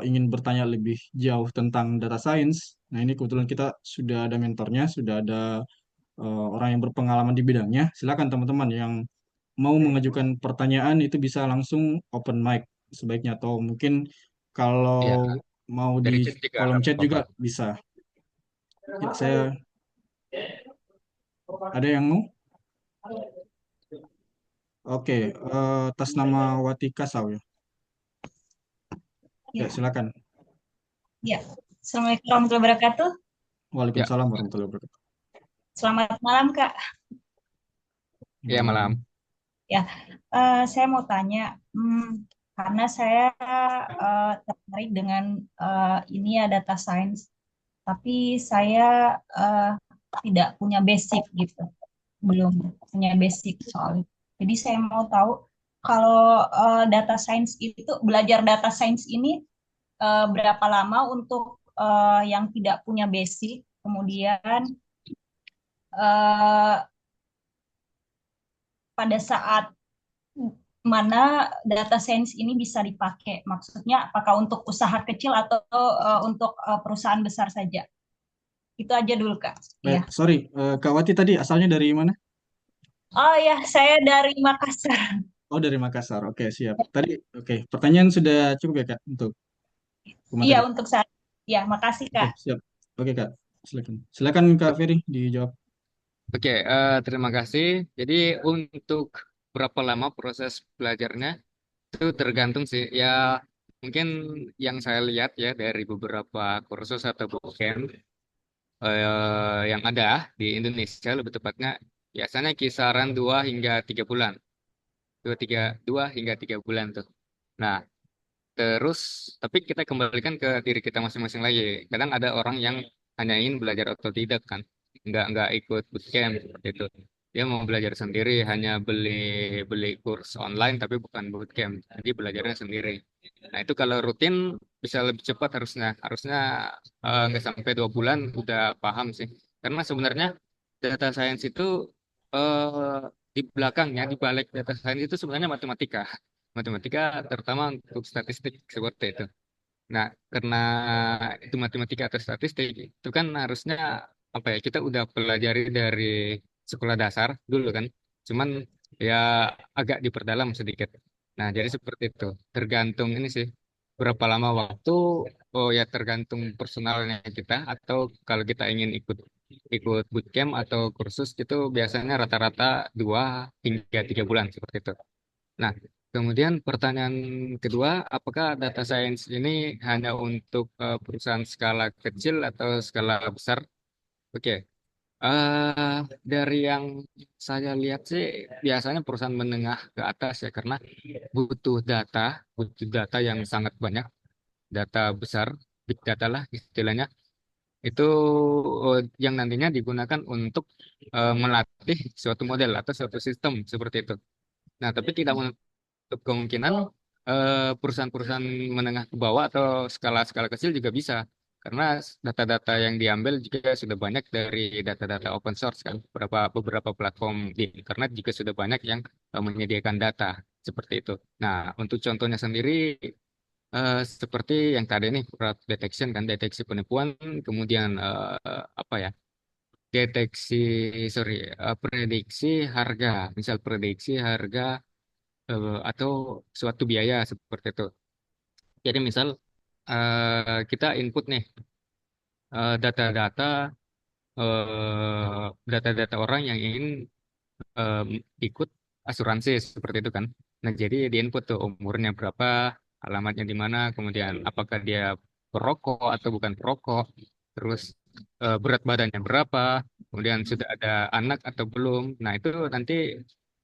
ingin bertanya lebih jauh tentang data science. Nah, ini kebetulan kita sudah ada mentornya, sudah ada orang yang berpengalaman di bidangnya. Silakan teman-teman yang mau mengajukan pertanyaan itu bisa langsung open mic sebaiknya, atau mungkin ya, kalau mau di dari chat juga kolom nggak chat apa-apa. juga bisa. Ya, saya ada yang mau? Oke, atas nama Watika Saw ya. Ya, Ya, silakan. ya. Assalamualaikum warahmatullahi wabarakatuh. Ya, Waalaikumsalam warahmatullahi wabarakatuh. Selamat malam, Kak. ya Malam. malam. Ya, saya mau tanya, karena saya tertarik dengan ini ya data science, tapi saya eh, tidak punya basic gitu, belum punya basic soal itu. Jadi saya mau tahu kalau data science itu belajar data science ini berapa lama untuk yang tidak punya basic, kemudian eh, pada saat mana data science ini bisa dipakai. Maksudnya apakah untuk usaha kecil atau untuk perusahaan besar saja. Itu aja dulu, Kak. Iya. Sorry, Kak Wati tadi asalnya dari mana? Oh ya, saya dari Makassar. Oh, dari Makassar. Oke, siap. Tadi, oke. Pertanyaan sudah cukup ya, Kak, untuk Iya, materi. untuk saat. Ya, makasih, Oke, Kak. siap. Oke, Kak. Silakan. Silakan, Kak Ferry, dijawab. Oke, terima kasih. Jadi untuk berapa lama proses belajarnya itu tergantung sih. Ya mungkin yang saya lihat ya dari beberapa kursus atau bootcamp yang ada di Indonesia lebih tepatnya biasanya kisaran 2 hingga 3 bulan. 2 hingga 3 bulan tuh. Nah, terus tapi kita kembalikan ke diri kita masing-masing lagi. Kadang ada orang yang hanya ingin belajar otodidak kan, nggak ikut bootcamp seperti itu. Dia mau belajar sendiri, hanya beli beli kurs online tapi bukan bootcamp. Jadi belajarnya sendiri. Nah itu kalau rutin bisa lebih cepat harusnya. Harusnya nggak sampai 2 bulan udah paham sih. Karena sebenarnya data science itu eh, di belakangnya, di balik data science itu sebenarnya matematika. Matematika terutama untuk statistik seperti itu. Nah, karena itu matematika atau statistik, itu kan harusnya apa ya, kita udah pelajari dari sekolah dasar dulu kan. Cuman ya agak diperdalam sedikit. Nah, jadi seperti itu. Tergantung ini sih, berapa lama waktu, oh ya tergantung personalnya kita, atau kalau kita ingin ikut ikut bootcamp atau kursus itu biasanya rata-rata 2 hingga 3 bulan seperti itu. Nah, kemudian pertanyaan kedua, apakah data science ini hanya untuk perusahaan skala kecil atau skala besar? Oke, eh dari yang saya lihat sih biasanya perusahaan menengah ke atas ya karena butuh data, butuh data yang sangat banyak, data besar, big data lah istilahnya. Itu yang nantinya digunakan untuk melatih suatu model atau suatu sistem seperti itu. Nah, tapi tidak untuk kemungkinan perusahaan-perusahahan menengah ke bawah atau skala-skala kecil juga bisa. Karena data-data yang diambil juga sudah banyak dari data-data open source kan. Beberapa platform di internet juga sudah banyak yang menyediakan data seperti itu. Nah, untuk contohnya sendiri seperti yang tadi nih fraud detection kan, deteksi penipuan, kemudian apa ya? Deteksi, sorry, prediksi harga, misal prediksi harga atau suatu biaya seperti itu. Jadi misal kita input nih data-data data-data orang yang ingin em, ikut asuransi seperti itu kan. Nah, jadi di input tuh umurnya berapa, alamatnya di mana, kemudian apakah dia perokok atau bukan perokok, terus berat badannya berapa, kemudian sudah ada anak atau belum. Nah, itu nanti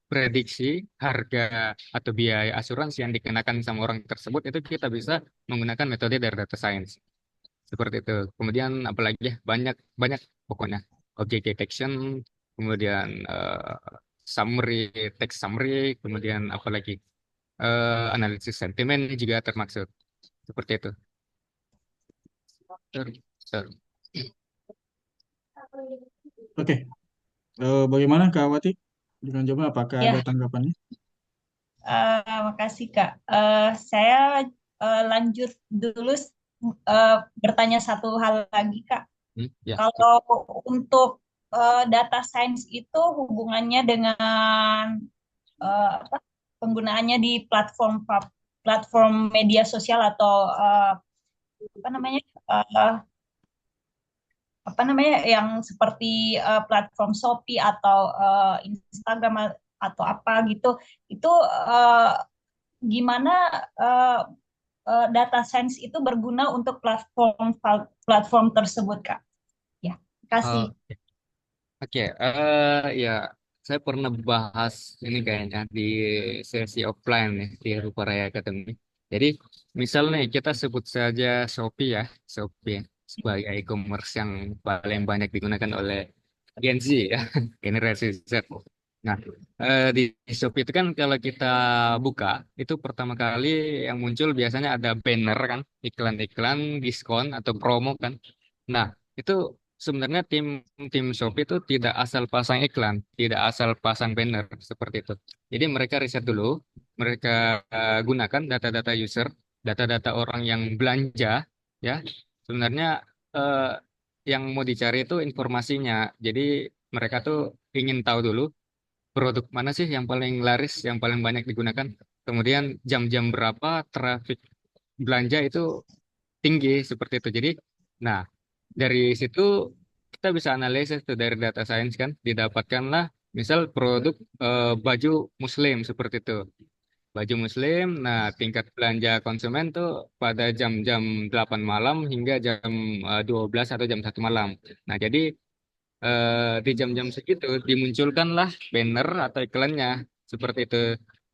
prediksi harga atau biaya asuransi yang dikenakan sama orang tersebut itu kita bisa menggunakan metode dari data science seperti itu. Kemudian apalagi ya banyak banyak pokoknya object detection, kemudian summary, text summary, kemudian apalagi analisis sentimen juga termaksud seperti itu. Ter- ter- Oke, bagaimana Kak Wati dengan jawaban? Apakah ada Ya, tanggapannya? makasih Kak. Saya lanjut dulu bertanya satu hal lagi Kak. Ya, Kalau untuk data science itu hubungannya dengan apa, penggunaannya di platform media sosial atau apa namanya eh, apa namanya yang seperti platform Shopee atau Instagram atau apa gitu itu eh, gimana eh, data science itu berguna untuk platform platform tersebut Kak. Ya, kasih. oh, oke, ya saya pernah bahas ini kayaknya di sesi offline nih di Rupa Raya Academy. Jadi misal nih kita sebut saja Shopee ya, Shopee sebagai e-commerce yang paling banyak digunakan oleh Gen Z ya, generasi Z. Nah, di Shopee itu kan kalau kita buka, itu pertama kali yang muncul biasanya ada banner kan, iklan-iklan, diskon atau promo kan. Nah, itu sebenarnya tim tim Shopee itu tidak asal pasang iklan, tidak asal pasang banner seperti itu. Jadi mereka riset dulu, mereka gunakan data-data user, data-data orang yang belanja, ya. Sebenarnya eh, yang mau dicari itu informasinya. Jadi mereka tuh ingin tahu dulu produk mana sih yang paling laris, yang paling banyak digunakan. Kemudian jam-jam berapa traffic belanja itu tinggi seperti itu. Jadi, nah dari situ kita bisa analisis tuh dari data science kan, didapatkanlah misal produk baju muslim seperti itu. Baju muslim, nah tingkat belanja konsumen tuh pada jam-jam 8 malam hingga jam 12 atau jam 1 malam. Nah, jadi di jam-jam segitu dimunculkanlah banner atau iklannya seperti itu.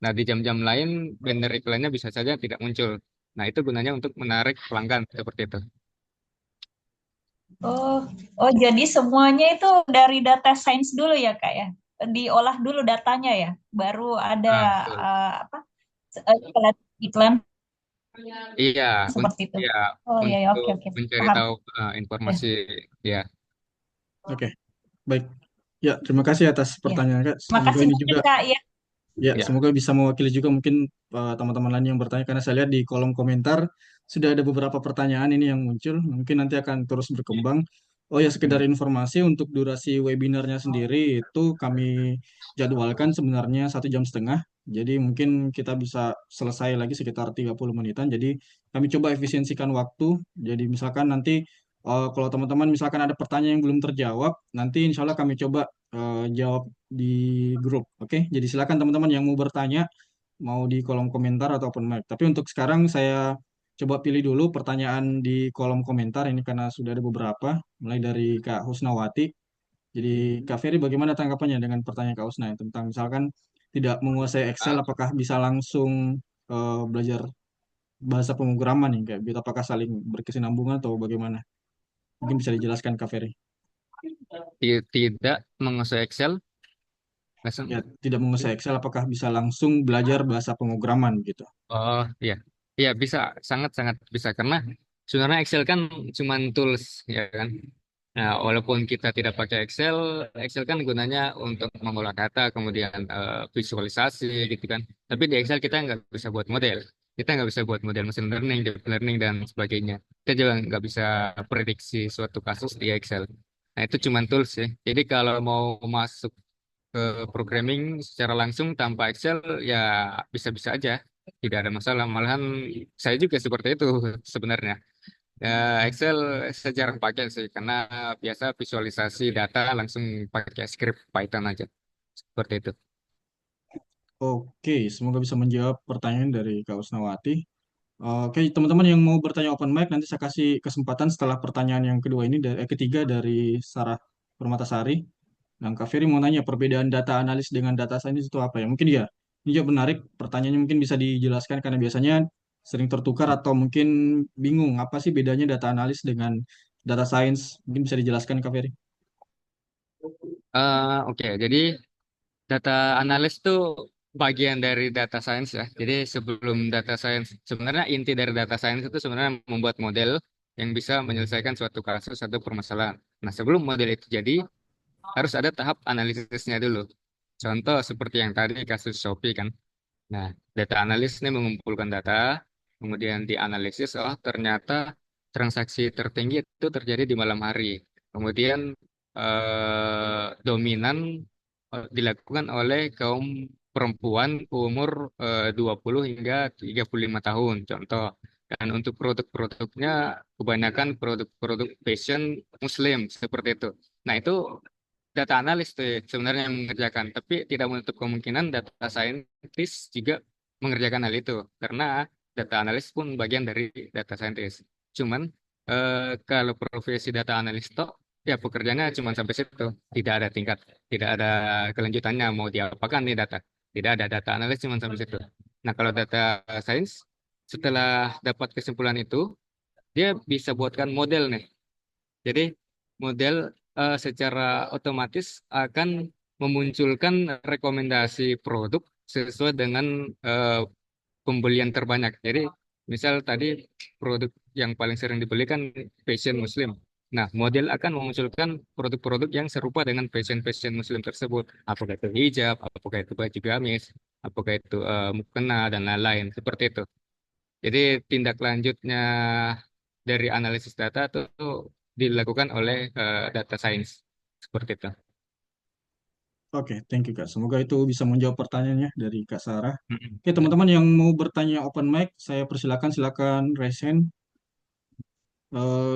Nah, di jam-jam lain banner iklannya bisa saja tidak muncul. Nah, itu gunanya untuk menarik pelanggan seperti itu. Oh, oh jadi semuanya itu dari data science dulu ya Kak ya? Diolah dulu datanya ya, baru ada Ah, betul. apa iklan iklan Iya, seperti itu. ya Oh iya, iya, untuk oke oke mencari paham. tahu Ya, informasi ya. Oke, baik. Ya, terima kasih atas ya. pertanyaan Kak. Semoga Makasih ini banyak juga Kak ya. ya, Ya. semoga bisa mewakili juga mungkin teman-teman lain yang bertanya karena saya lihat di kolom komentar sudah ada beberapa pertanyaan ini yang muncul. Mungkin nanti akan terus berkembang. Oh ya, sekedar Hmm. informasi untuk durasi webinarnya sendiri itu kami jadwalkan sebenarnya 1 jam setengah. Jadi mungkin kita bisa selesai lagi sekitar 30 menitan. Jadi kami coba efisiensikan waktu. Jadi misalkan nanti kalau teman-teman misalkan ada pertanyaan yang belum terjawab, nanti insya Allah kami coba jawab di grup. Oke, jadi silakan teman-teman yang mau bertanya, mau di kolom komentar ataupun mic. Tapi untuk sekarang saya coba pilih dulu pertanyaan di kolom komentar ini karena sudah ada beberapa, mulai dari Kak Husnawati. Jadi Kak Ferry bagaimana tanggapannya dengan pertanyaan Kak Husna tentang misalkan tidak menguasai Excel, Ah, apakah bisa langsung belajar bahasa pemrograman nih, kayak gitu, apakah saling berkesinambungan atau bagaimana? Mungkin bisa dijelaskan Kak Ferry. tidak menguasai Excel. Langsung. Ya, tidak menguasai Excel, apakah bisa langsung belajar bahasa pemrograman gitu? Oh iya, iya bisa, sangat-sangat bisa karena sebenarnya Excel kan cuman tools ya kan. Nah, walaupun kita tidak pakai Excel, Excel kan gunanya untuk mengolah data, kemudian visualisasi gitu kan. Tapi di Excel kita nggak bisa buat model. Kita nggak bisa buat model machine learning, deep learning, dan sebagainya. Kita juga nggak bisa prediksi suatu kasus di Excel. Nah, itu cuma tools ya. Jadi kalau mau masuk ke programming secara langsung tanpa Excel, ya bisa-bisa aja. Tidak ada masalah. Malahan saya juga seperti itu sebenarnya. Ya, Excel saya jarang pakai sih, karena biasa visualisasi data langsung pakai script Python aja. Seperti itu. Oke, semoga bisa menjawab pertanyaan dari Kak Usnawati. Oke, teman-teman yang mau bertanya open mic, nanti saya kasih kesempatan setelah pertanyaan yang kedua ini, ketiga dari Sarah Permatasari. Dan Kak Ferry mau nanya, perbedaan data analis dengan data science itu apa ya? Mungkin ya, ini juga menarik, pertanyaannya mungkin bisa dijelaskan karena biasanya sering tertukar atau mungkin bingung, apa sih bedanya data analis dengan data science? Mungkin bisa dijelaskan Kak Ferry. Oke, jadi data analis itu bagian dari data science ya. Jadi sebelum data science, sebenarnya inti dari data science itu sebenarnya membuat model yang bisa menyelesaikan suatu kasus atau permasalahan. Nah, sebelum model itu jadi, harus ada tahap analisisnya dulu. Contoh seperti yang tadi kasus Shopee kan. Nah, data analis ini mengumpulkan data, kemudian dianalisis, oh ternyata transaksi tertinggi itu terjadi di malam hari. Kemudian dominan dilakukan oleh kaum perempuan umur 20 hingga 35 tahun, contoh. Dan untuk produk-produknya kebanyakan produk-produk fashion Muslim seperti itu. Nah, itu data analis tuh sebenarnya yang mengerjakan, tapi tidak menutup kemungkinan data scientist juga mengerjakan hal itu, karena data analis pun bagian dari data scientist. Cuman kalau profesi data analis toh, ya pekerjaannya cuma sampai situ, tidak ada tingkat, tidak ada kelanjutannya mau diapakan nih data, tidak ada, data analis cuma sampai situ. Nah, kalau data science setelah dapat kesimpulan itu, dia bisa buatkan model nih. Jadi model secara otomatis akan memunculkan rekomendasi produk sesuai dengan eh, pembelian terbanyak. Jadi misal tadi produk yang paling sering dibeli kan fashion Muslim. Nah, model akan memunculkan produk-produk yang serupa dengan fashion Muslim tersebut. Apakah itu hijab, apakah itu baju gamis, apakah itu mukena dan lain-lain. Seperti itu. Jadi tindak lanjutnya dari analisis data itu dilakukan oleh data science seperti itu. Oke, thank you Kak. Semoga itu bisa menjawab pertanyaannya dari Kak Sarah. Mm-mm. Oke, teman-teman yang mau bertanya open mic, saya persilakan, silakan raise hand.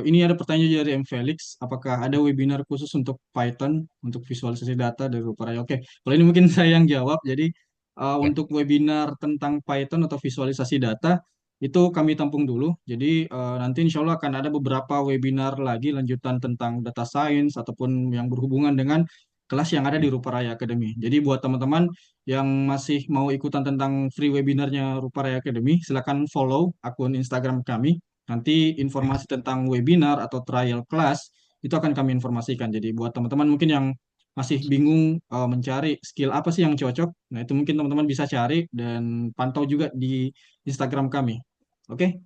Ini ada pertanyaan dari M. Felix. Apakah ada webinar khusus untuk Python untuk visualisasi data dari Ruparaya? Oke, kalau ini mungkin saya yang jawab. Jadi Ya. untuk webinar tentang Python atau visualisasi data itu kami tampung dulu. Jadi nanti insya Allah akan ada beberapa webinar lagi lanjutan tentang data science ataupun yang berhubungan dengan kelas yang ada di Ruparaya Academy. Jadi buat teman-teman yang masih mau ikutan tentang free webinarnya Ruparaya Academy, silakan follow akun Instagram kami. Nanti informasi tentang webinar atau trial class itu akan kami informasikan. Jadi buat teman-teman mungkin yang masih bingung mencari skill apa sih yang cocok, nah itu mungkin teman-teman bisa cari dan pantau juga di Instagram kami. Oke,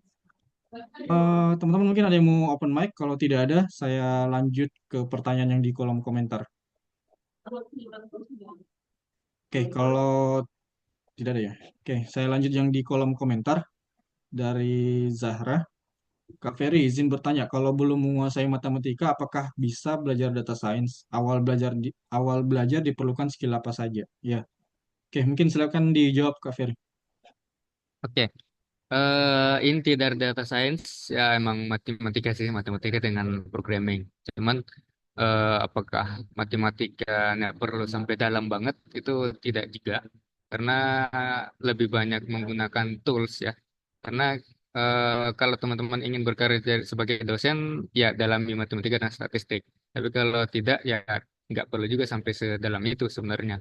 teman-teman mungkin ada yang mau open mic. Kalau tidak ada, saya lanjut ke pertanyaan yang di kolom komentar. Oke, kalau tidak ada ya. Oke, saya lanjut yang di kolom komentar dari Zahra. Kak Ferry izin bertanya, kalau belum menguasai matematika, apakah bisa belajar data science? Awal belajar diperlukan skill apa saja? Ya, oke, mungkin silakan dijawab Kak Ferry. Oke. Inti dari data science ya emang matematika sih, matematika dengan programming. Cuman apakah matematikanya perlu sampai dalam banget, itu tidak juga, karena lebih banyak menggunakan tools ya. Karena kalau teman-teman ingin berkarir sebagai dosen, ya dalami matematika dan statistik. Tapi kalau tidak, ya nggak perlu juga sampai sedalam itu sebenarnya.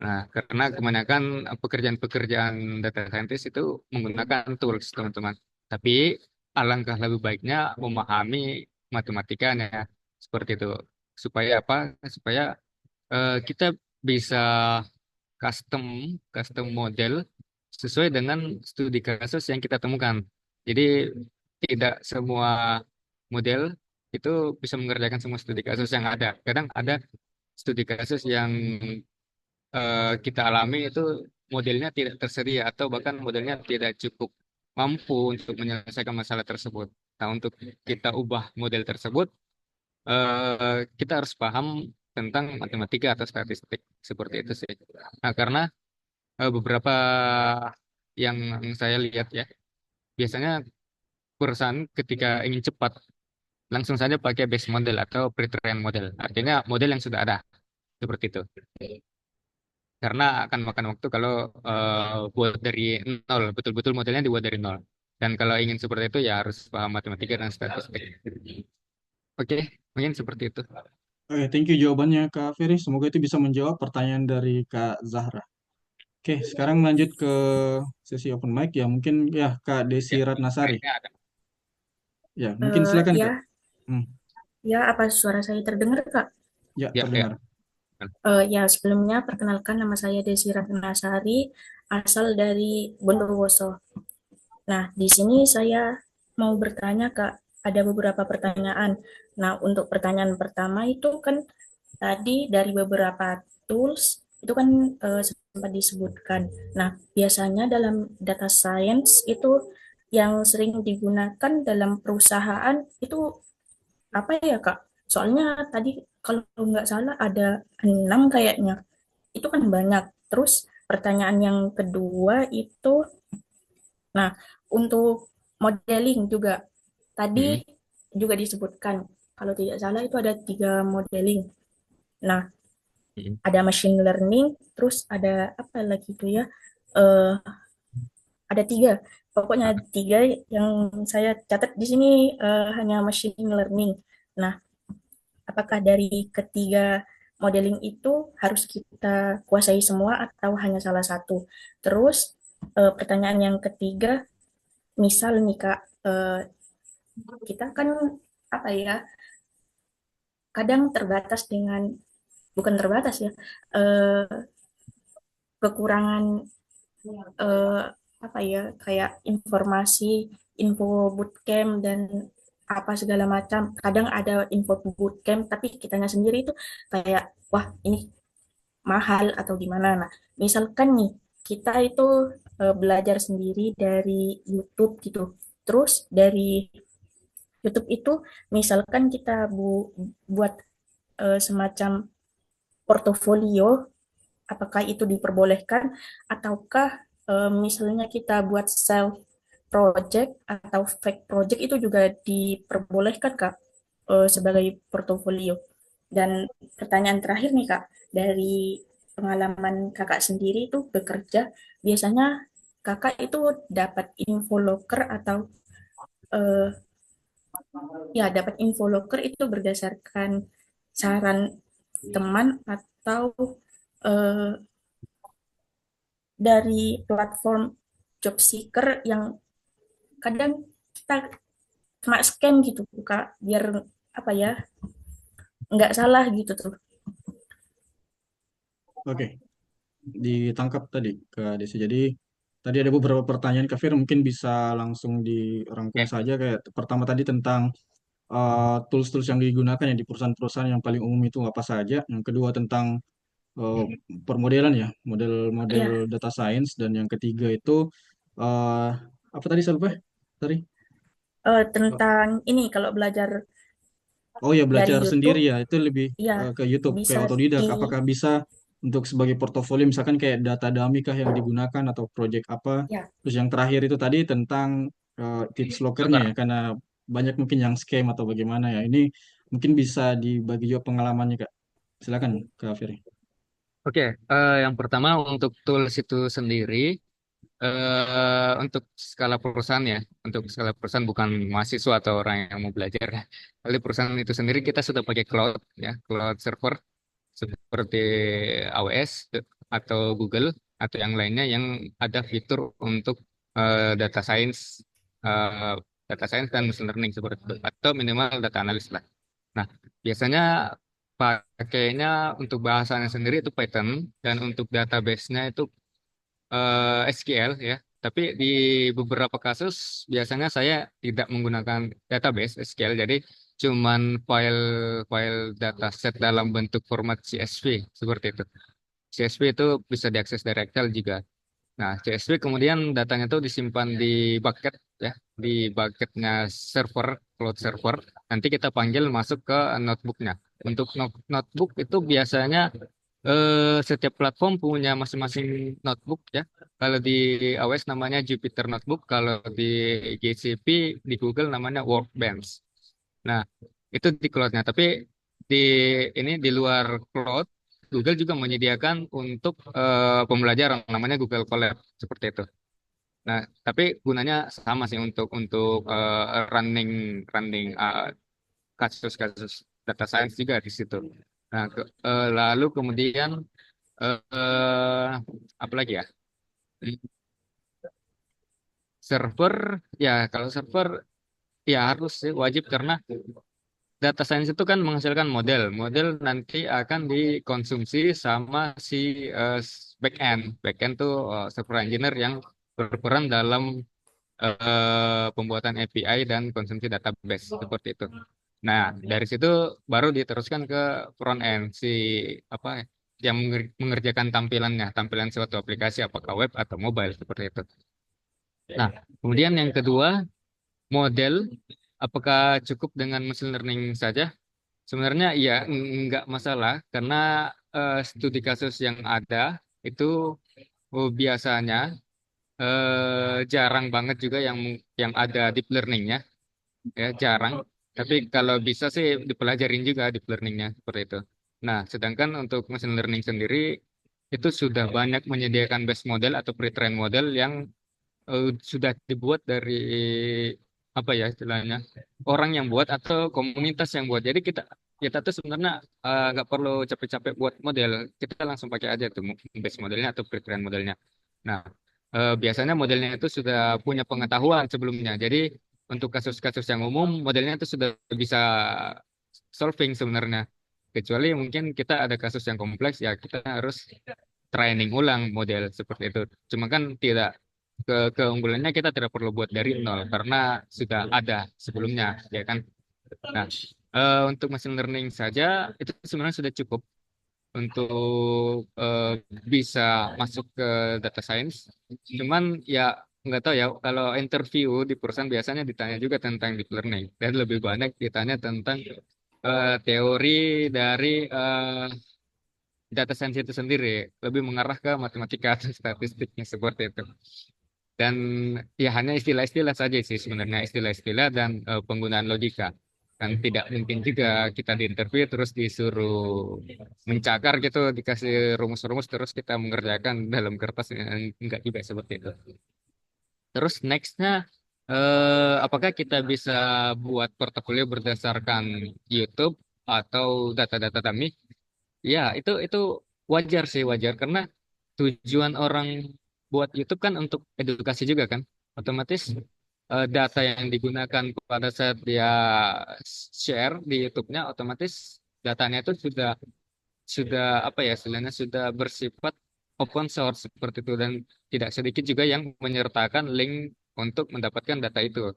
Nah, karena kebanyakan pekerjaan-pekerjaan data scientist itu menggunakan tools, teman-teman. Tapi alangkah lebih baiknya memahami matematikanya seperti itu. Supaya apa? Supaya kita bisa custom custom model sesuai dengan studi kasus yang kita temukan. Jadi tidak semua model itu bisa mengerjakan semua studi kasus yang ada. Kadang ada studi kasus yang kita alami itu modelnya tidak tersedia atau bahkan modelnya tidak cukup mampu untuk menyelesaikan masalah tersebut. Nah, untuk kita ubah model tersebut, kita harus paham tentang matematika atau statistik seperti itu sih. Nah, karena beberapa yang saya lihat ya, biasanya perusahaan ketika ingin cepat langsung saja pakai base model atau pre-trained model. Artinya model yang sudah ada seperti itu. Karena akan makan waktu kalau buat dari nol, betul-betul modelnya dibuat dari nol. Dan kalau ingin seperti itu ya harus paham matematika dan statistik. Oke, mungkin seperti itu. Oke, thank you jawabannya Kak Ferry. Semoga itu bisa menjawab pertanyaan dari Kak Zahra. Oke, sekarang lanjut ke sesi open mic ya. Mungkin ya Kak Desi Ya, Ratnasari. baiknya ada. Ya, mungkin silakan Kak. Ya, Hmm, ya, apa suara saya terdengar, Kak? ya, Ya, ya. terdengar. Ya, sebelumnya perkenalkan nama saya Desi Ratnasari, asal dari Bondowoso. Nah, di sini saya mau bertanya, Kak, ada beberapa pertanyaan. Nah, untuk pertanyaan pertama itu kan tadi dari beberapa tools itu kan sempat disebutkan. Nah, biasanya dalam data science itu yang sering digunakan dalam perusahaan itu apa ya Kak? Soalnya tadi kalau nggak salah ada 6 kayaknya. Itu kan banyak. Terus pertanyaan yang kedua itu, nah untuk modeling juga tadi Hmm, juga disebutkan. Kalau tidak salah itu ada 3 modeling. Nah, hmm. ada machine learning, terus ada apa lagi itu ya? Eh, ada 3. Pokoknya Ah, 3 yang saya catat di sini hanya machine learning. Nah, apakah dari ketiga modeling itu harus kita kuasai semua atau hanya salah satu? Terus pertanyaan yang ketiga, misal nih Kak, kita kan apa ya, kadang terbatas dengan, bukan terbatas ya, eh, kekurangan eh, apa ya, kayak informasi, info bootcamp dan apa segala macam. Kadang ada info bootcamp, tapi kitanya sendiri itu kayak, wah ini mahal atau gimana. Nah, misalkan nih kita itu belajar sendiri dari YouTube gitu. Terus dari YouTube itu misalkan kita buat semacam portofolio, apakah itu diperbolehkan ataukah misalnya kita buat self project atau fake project itu juga diperbolehkan Kak sebagai portofolio. Dan pertanyaan terakhir nih Kak, dari pengalaman Kakak sendiri itu bekerja, biasanya Kakak itu dapat info locker atau eh, ya dapat info locker itu berdasarkan saran teman atau eh, dari platform job seeker yang kadang kita kena scam gitu Kak, biar apa ya, nggak salah gitu tuh. Oke, ditangkap tadi Kak Desi. Jadi tadi ada beberapa pertanyaan Kak Fir, mungkin bisa langsung dirangkum oke. saja. Kayak pertama tadi tentang tools-tools yang digunakan ya di perusahaan-perusahaan yang paling umum itu apa saja. Yang kedua tentang eh, permodelan ya, model-model Ya, data science. Dan yang ketiga itu eh, apa tadi saya lupa? Tadi. tentang ini kalau belajar Oh ya, dari belajar sendiri YouTube ya, itu lebih ya ke YouTube, bisa kayak otodidak. di, Apakah bisa untuk sebagai portofolio, misalkan kayak data dummy kah yang digunakan atau project apa? ya. Terus yang terakhir itu tadi tentang tips lockernya ya, Dokter. karena banyak mungkin yang scam atau bagaimana ya. Ini mungkin bisa dibagi juga pengalamannya, Kak. Silakan, Kak Ferry. Oke, yang pertama untuk tools itu sendiri, untuk skala perusahaan ya, untuk skala perusahaan bukan mahasiswa atau orang yang mau belajar. Kali perusahaan itu sendiri kita sudah pakai cloud ya, cloud server seperti AWS atau Google atau yang lainnya yang ada fitur untuk data science, eh, data science dan machine learning seperti itu, atau minimal data analis lah. Nah, biasanya pakainya untuk bahasanya sendiri itu Python dan untuk database-nya itu SQL ya. Tapi di beberapa kasus biasanya saya tidak menggunakan database SQL, jadi cuman file dataset dalam bentuk format CSV seperti itu. CSV itu bisa diakses dari Excel juga. Nah, CSV kemudian datanya itu disimpan di bucket ya, di bucketnya server, cloud server. Nanti kita panggil masuk ke notebooknya. Untuk notebook itu biasanya setiap platform punya masing-masing notebook ya. Kalau di AWS namanya Jupyter Notebook, kalau di GCP di Google namanya Workbench. Nah, itu di cloud-nya. Tapi di di luar cloud, Google juga menyediakan untuk pembelajaran namanya Google Colab seperti itu. Nah, tapi gunanya sama sih untuk running running kasus-kasus data science juga di situ. Nah, lalu kemudian eh apa lagi ya? Server, ya kalau server ya harus sih wajib karena data science itu kan menghasilkan model. Model nanti akan dikonsumsi sama si backend. Backend tuh software engineer yang berperan dalam pembuatan API dan konsumsi database seperti itu. Nah, dari situ baru diteruskan ke front end si apa yang mengerjakan tampilannya, tampilan suatu aplikasi apakah web atau mobile seperti itu. Nah, kemudian yang kedua, model apakah cukup dengan machine learning saja? Sebenarnya iya, nggak masalah karena studi kasus yang ada itu biasanya jarang banget juga yang ada deep learningnya, ya jarang. Tapi kalau bisa sih dipelajarin juga deep learningnya seperti itu. Nah, sedangkan untuk machine learning sendiri itu sudah banyak menyediakan base model atau pre-trained model yang sudah dibuat dari apa ya istilahnya orang yang buat atau komunitas yang buat. Jadi kita kita tuh sebenarnya nggak perlu capek-capek buat model, kita langsung pakai aja tuh base modelnya atau pre-trained modelnya. Nah, biasanya modelnya itu sudah punya pengetahuan sebelumnya. Jadi untuk kasus-kasus yang umum modelnya itu sudah bisa solving sebenarnya. Kecuali mungkin kita ada kasus yang kompleks ya kita harus training ulang model seperti itu. Cuma kan tidak keunggulannya kita tidak perlu buat dari nol karena sudah ada sebelumnya, ya kan? Nah, untuk machine learning saja itu sebenarnya sudah cukup untuk bisa masuk ke data science. Cuman ya nggak tahu ya kalau interview di perusahaan biasanya ditanya juga tentang deep learning dan lebih banyak ditanya tentang teori dari data science itu sendiri, lebih mengarah ke matematika atau statistiknya seperti itu. Dan ya hanya istilah-istilah saja sih sebenarnya, istilah-istilah dan penggunaan logika. Dan tidak mungkin juga kita di interview terus disuruh mencakar gitu, dikasih rumus-rumus terus kita mengerjakan dalam kertas, enggak juga seperti itu. Terus nextnya, apakah kita bisa buat portofolio berdasarkan YouTube atau data-data dummy? Ya, itu wajar sih, wajar karena tujuan orang buat YouTube kan untuk edukasi juga kan. Otomatis data yang digunakan pada saat dia share di YouTube-nya otomatis datanya itu sudah apa ya istilahnya sudah bersifat open source seperti itu dan tidak sedikit juga yang menyertakan link untuk mendapatkan data itu.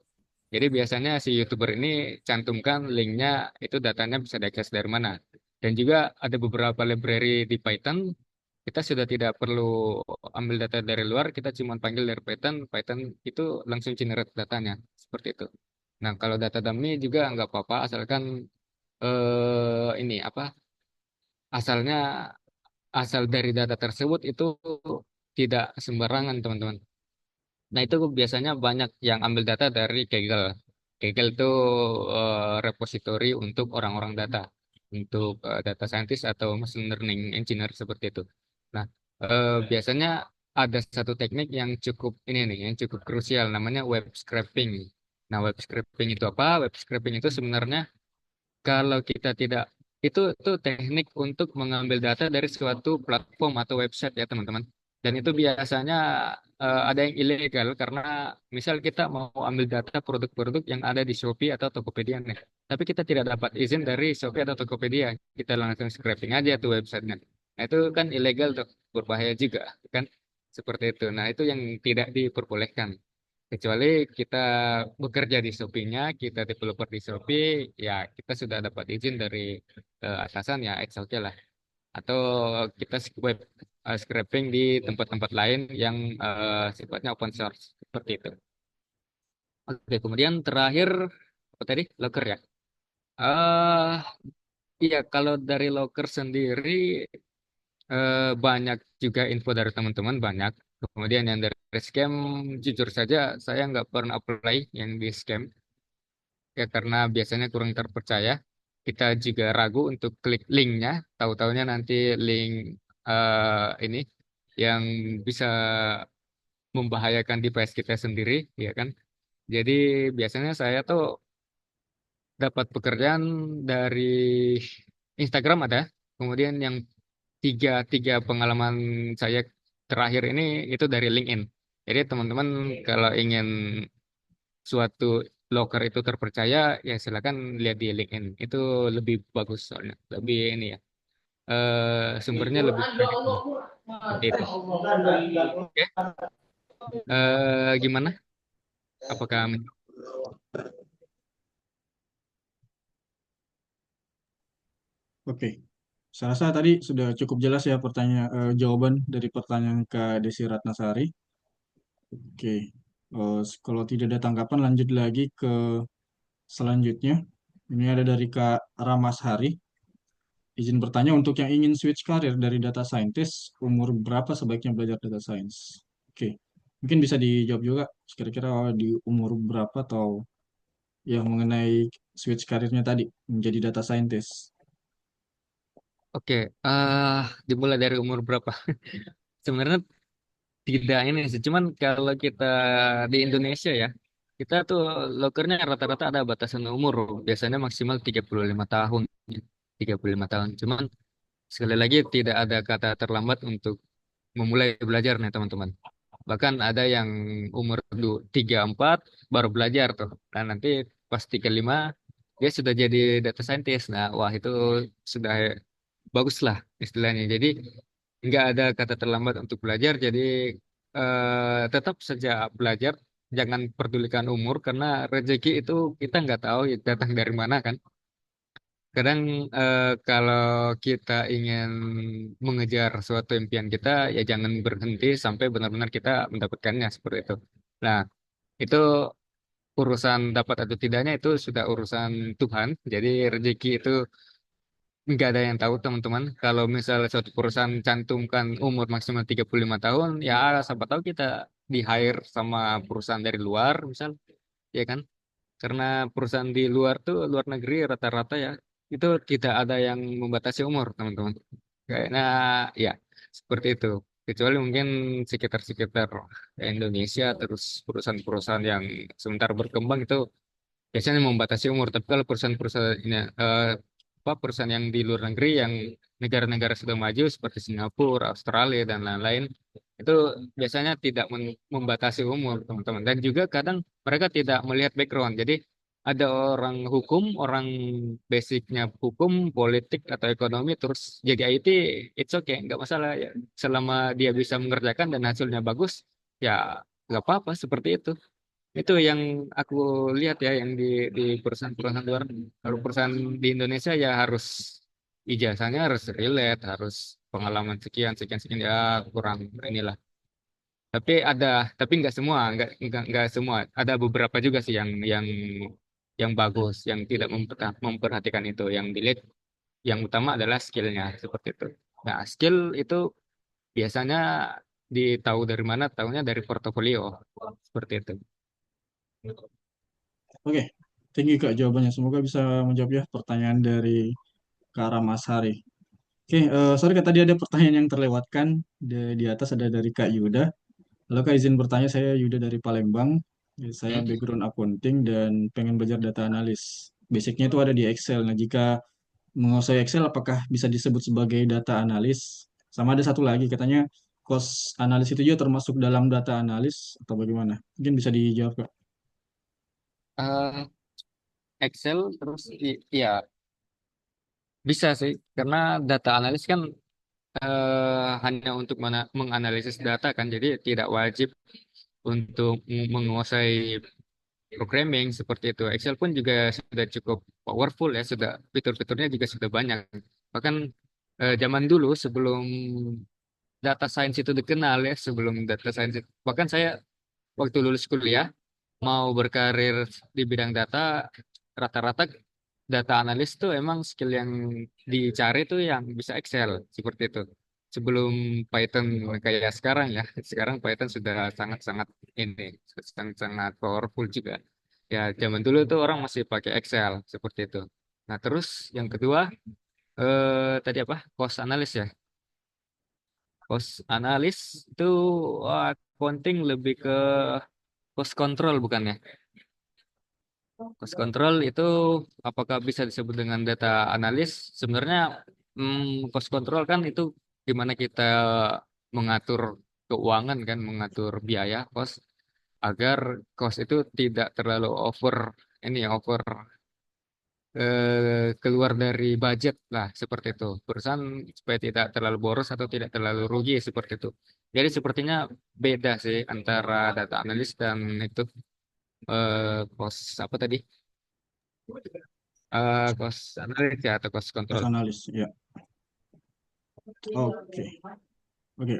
Jadi biasanya si YouTuber ini cantumkan linknya itu datanya bisa diakses dari mana. Dan juga ada beberapa library di Python, kita sudah tidak perlu ambil data dari luar, kita cuma panggil dari Python, Python itu langsung generate datanya, seperti itu. Nah, kalau data dummy juga nggak apa-apa, asalkan ini apa, asalnya asal dari data tersebut itu tidak sembarangan, teman-teman. Nah, itu biasanya banyak yang ambil data dari Kaggle. Kaggle itu repository untuk orang-orang data, untuk data scientist atau machine learning engineer seperti itu. Nah, biasanya ada satu teknik yang cukup ini nih, yang cukup krusial, namanya web scraping. Nah, web scraping itu apa? Web scraping itu sebenarnya kalau kita tidak itu teknik untuk mengambil data dari suatu platform atau website ya teman-teman. Dan itu biasanya ada yang ilegal karena misal kita mau ambil data produk-produk yang ada di Shopee atau Tokopedia nih, tapi kita tidak dapat izin dari Shopee atau Tokopedia, kita langsung scraping aja tuh websitenya. Nah itu kan ilegal tuh, berbahaya juga kan, seperti itu. Nah itu yang tidak diperbolehkan. Kecuali kita bekerja di Shopee-nya, kita developer di Shopee, ya kita sudah dapat izin dari atasan ya, it's okay lah. Atau kita web scraping di tempat-tempat lain yang sifatnya open source seperti itu. Oke, kemudian terakhir apa tadi? Locker ya. eh iya, kalau dari Locker sendiri banyak juga info dari teman-teman banyak. Kemudian yang dari scam, jujur saja saya nggak pernah apply yang di scam ya karena biasanya kurang terpercaya. Kita juga ragu untuk klik linknya, tahu-taunya nanti link ini yang bisa membahayakan device kita sendiri, ya kan? Jadi biasanya saya tuh dapat pekerjaan dari Instagram ada, kemudian yang tiga tiga pengalaman saya terakhir ini itu dari LinkedIn. Jadi teman-teman kalau ingin suatu loker itu terpercaya, ya silakan lihat di LinkedIn. Itu lebih bagus soalnya, lebih ini ya, sumbernya lebih kredibel. Seperti itu. Oke, gimana? Apakah Oke, saya rasa tadi sudah cukup jelas ya jawaban dari pertanyaan Kak Desi Ratnasari. Oke, kalau tidak ada tanggapan lanjut lagi ke selanjutnya. Ini ada dari Kak Ramas Hari. Izin bertanya untuk yang ingin switch karir dari data scientist, umur berapa sebaiknya belajar data science? Oke, mungkin bisa dijawab juga kira-kira di umur berapa atau yang mengenai switch karirnya tadi menjadi data scientist. oke, dimulai dari umur berapa? Sebenarnya tidak ini sih, cuman kalau kita di Indonesia ya, kita tuh lokernya rata-rata ada batasan umur, biasanya maksimal 35 tahun. 35 tahun. Cuman sekali lagi tidak ada kata terlambat untuk memulai belajar nih teman-teman. Bahkan ada yang umur 34 baru belajar tuh. Dan nanti pas 35 dia sudah jadi data scientist. Nah, wah itu sudah bagus lah istilahnya. Jadi nggak ada kata terlambat untuk belajar. Jadi tetap saja belajar. Jangan pedulikan umur karena rezeki itu kita nggak tahu ya datang dari mana kan. Kadang kalau kita ingin mengejar suatu impian kita, ya jangan berhenti sampai benar-benar kita mendapatkannya seperti itu. Nah, itu urusan dapat atau tidaknya itu sudah urusan Tuhan. Jadi rezeki itu nggak ada yang tahu teman-teman. Kalau misalnya suatu perusahaan cantumkan umur maksimal 35 tahun, ya siapa tahu kita di hire sama perusahaan dari luar, misal, ya kan? Karena perusahaan di luar tuh, luar negeri rata-rata ya, itu tidak ada yang membatasi umur, teman-teman. Kayaknya ya seperti itu. Kecuali mungkin sekitar-sekitar Indonesia, terus perusahaan-perusahaan yang sebentar berkembang itu biasanya membatasi umur. Tapi kalau perusahaan-perusahaan ini, apa perusahaan yang di luar negeri, yang negara-negara sudah maju seperti Singapura, Australia dan lain-lain, itu biasanya tidak membatasi umur, teman-teman. Dan juga kadang mereka tidak melihat background. Jadi ada orang hukum, orang basicnya hukum, politik atau ekonomi, terus jadi IT, it's okay, nggak masalah ya. Selama dia bisa mengerjakan dan hasilnya bagus, ya nggak apa-apa seperti itu. Itu yang aku lihat ya, yang di perusahaan-perusahaan luar. Kalau perusahaan di Indonesia ya harus ijazahnya harus relate, harus pengalaman sekian sekian sekian ya kurang inilah. Tapi ada, tapi nggak semua, nggak semua. Ada beberapa juga sih yang bagus, yang tidak memperhatikan itu. Yang dilihat, yang utama adalah skillnya seperti itu. Nah, skill itu biasanya ditahu dari mana? Tahunya dari portofolio seperti itu. Oke, thank you Kak jawabannya. Semoga bisa menjawab ya pertanyaan dari Kak Ramas Hari. Oke, sorry Kak, tadi ada pertanyaan yang terlewatkan. Di atas ada dari Kak Yuda. Halo Kak, izin bertanya, saya Yuda dari Palembang. Ya, saya Hmm? background accounting dan pengen belajar data analis. Basicnya itu ada di Excel. Nah, jika menguasai Excel, apakah bisa disebut sebagai data analis? Sama ada satu lagi, katanya cost analis itu juga termasuk dalam data analis atau bagaimana? Mungkin bisa dijawab, Kak. Eh, Excel terus iya bisa sih karena data analis kan hanya untuk menganalisis data kan, jadi tidak wajib untuk menguasai programming seperti itu. Excel pun juga sudah cukup powerful ya, sudah fitur-fiturnya juga sudah banyak. Bahkan zaman dulu sebelum data science itu dikenal ya, sebelum data science, bahkan saya waktu lulus kuliah mau berkarir di bidang data, rata-rata data analis tuh emang skill yang dicari tuh yang bisa Excel seperti itu. Sebelum Python kayak sekarang ya, sekarang Python sudah sangat-sangat ini, sangat-sangat powerful juga. Ya, zaman dulu tuh orang masih pakai Excel seperti itu. Nah, terus yang kedua, tadi apa? Cost analis ya. Cost analis itu accounting lebih ke cost control bukan ya? Cost control itu apakah bisa disebut dengan data analis? Sebenarnya cost control kan itu gimana kita mengatur keuangan kan, mengatur biaya cost agar cost itu tidak terlalu over ini ya, over keluar dari budget lah seperti itu. Perusahaan supaya tidak terlalu boros atau tidak terlalu rugi seperti itu. Jadi sepertinya beda sih antara data analis dan itu cost apa tadi? Cost analis ya atau cost Cost control. analis, ya. Oke, oke.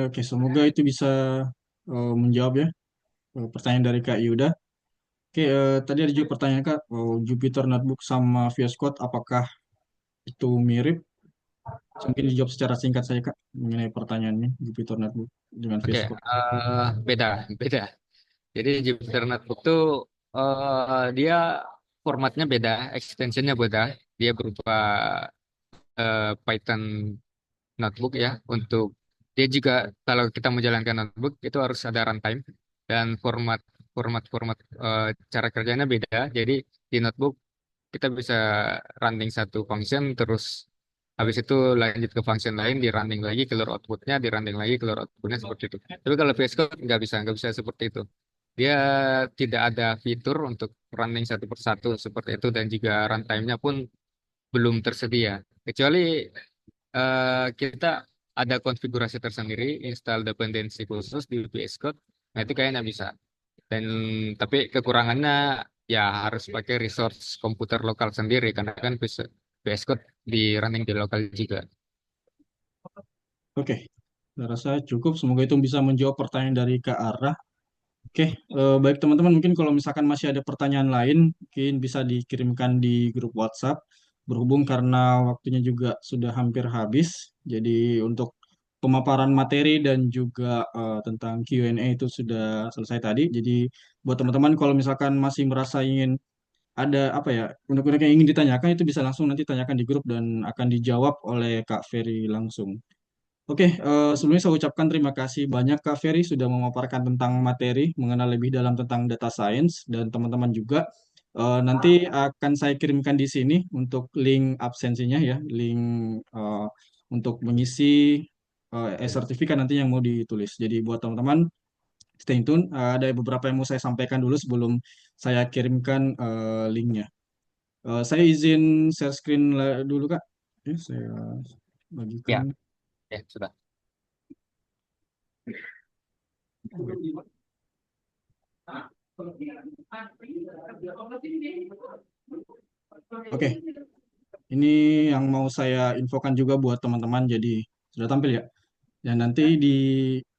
Oke, semoga itu bisa menjawab ya pertanyaan dari Kak Yuda. Oke, tadi ada juga pertanyaan Kak, Jupyter Notebook sama VS Code, apakah itu mirip? Mungkin dijawab secara singkat saja Kak mengenai pertanyaannya Jupyter Notebook dengan Oke, VS Code. beda, beda. Jadi Jupyter Notebook tuh dia formatnya beda, extensionnya beda. Dia berupa Python notebook ya untuk dia juga kalau kita menjalankan notebook itu harus ada runtime dan format cara kerjanya beda. Jadi di notebook kita bisa running satu function terus habis itu lanjut ke function lain di running lagi keluar outputnya di running lagi keluar outputnya seperti itu. Tapi kalau VS Code nggak bisa seperti itu. Dia tidak ada fitur untuk running satu persatu seperti itu dan juga runtime-nya pun belum tersedia. Kecuali kita ada konfigurasi tersendiri, install dependensi khusus di VS Code, nah itu kayaknya bisa. Dan tapi kekurangannya ya harus pakai resource komputer lokal sendiri karena kan VS Code di running di lokal juga. Oke, saya rasa cukup. Semoga itu bisa menjawab pertanyaan dari Kak Ara. Oke, baik teman-teman, mungkin kalau misalkan masih ada pertanyaan lain, mungkin bisa dikirimkan di grup WhatsApp. Berhubung karena waktunya juga sudah hampir habis, jadi untuk pemaparan materi dan juga tentang Q&A itu sudah selesai tadi. Jadi buat teman-teman kalau misalkan masih merasa ingin ada apa ya, unek-unek yang ingin ditanyakan itu bisa langsung nanti tanyakan di grup dan akan dijawab oleh Kak Ferry langsung. Oke, sebelumnya saya ucapkan terima kasih banyak Kak Ferry sudah memaparkan tentang materi, mengenal lebih dalam tentang data science, dan teman-teman juga. Nanti akan saya kirimkan di sini untuk link absensinya ya, link eh, untuk mengisi e-sertifikat nanti yang mau ditulis. Jadi buat teman-teman, stay tune. Ada beberapa yang mau saya sampaikan dulu sebelum saya kirimkan linknya. Saya izin share screen dulu Kak. Ya, saya bagikan. Ya, ya sudah. Oke, ini yang mau saya infokan juga buat teman-teman. Jadi sudah tampil ya. Dan nanti di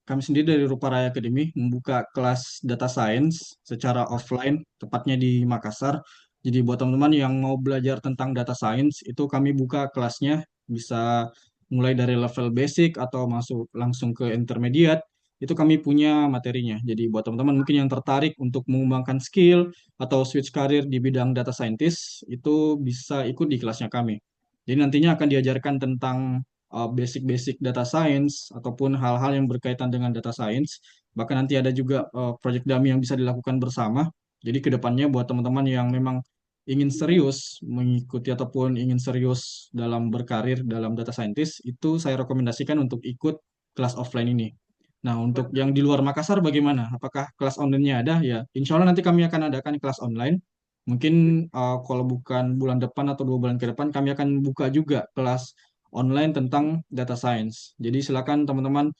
kami sendiri dari Ruparaya Academy membuka kelas data science secara offline, tepatnya di Makassar. Jadi buat teman-teman yang mau belajar tentang data science, itu kami buka kelasnya bisa mulai dari level basic atau masuk langsung ke intermediate. Itu kami punya materinya. Jadi buat teman-teman mungkin yang tertarik untuk mengembangkan skill atau switch karir di bidang data scientist, itu bisa ikut di kelasnya kami. Jadi nantinya akan diajarkan tentang basic-basic data science ataupun hal-hal yang berkaitan dengan data science. Bahkan nanti ada juga project dummy yang bisa dilakukan bersama. Jadi kedepannya buat teman-teman yang memang ingin serius mengikuti ataupun ingin serius dalam berkarir dalam data scientist, itu saya rekomendasikan untuk ikut kelas offline ini. Nah, untuk yang di luar Makassar bagaimana? Apakah kelas online-nya ada? Ya, insya Allah nanti kami akan adakan kelas online. Mungkin kalau bukan bulan depan atau 2 bulan ke depan, kami akan buka juga kelas online tentang data science. Jadi silakan teman-teman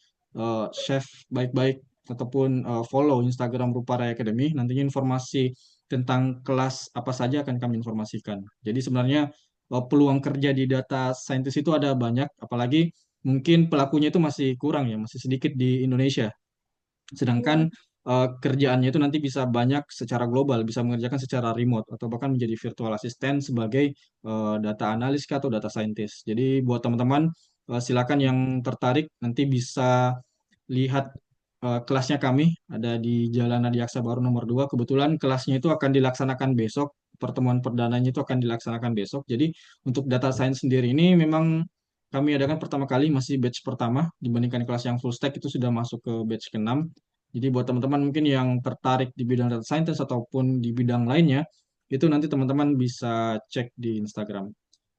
save baik-baik ataupun follow Instagram Ruparaya Academy. Nantinya informasi tentang kelas apa saja akan kami informasikan. Jadi sebenarnya peluang kerja di data scientist itu ada banyak, apalagi mungkin pelakunya itu masih kurang ya, masih sedikit di Indonesia. Sedangkan kerjaannya itu nanti bisa banyak secara global, bisa mengerjakan secara remote atau bahkan menjadi virtual assistant sebagai data analis atau data scientist. Jadi buat teman-teman silakan yang tertarik nanti bisa lihat kelasnya kami ada di Jalan Adi Aksa Baru nomor 2. Kebetulan kelasnya itu akan dilaksanakan besok, pertemuan perdananya itu akan dilaksanakan besok. Jadi untuk data science sendiri ini memang kami adakan pertama kali masih batch pertama dibandingkan kelas yang full stack itu sudah masuk ke batch ke-6. Jadi buat teman-teman mungkin yang tertarik di bidang data scientist ataupun di bidang lainnya, itu nanti teman-teman bisa cek di Instagram.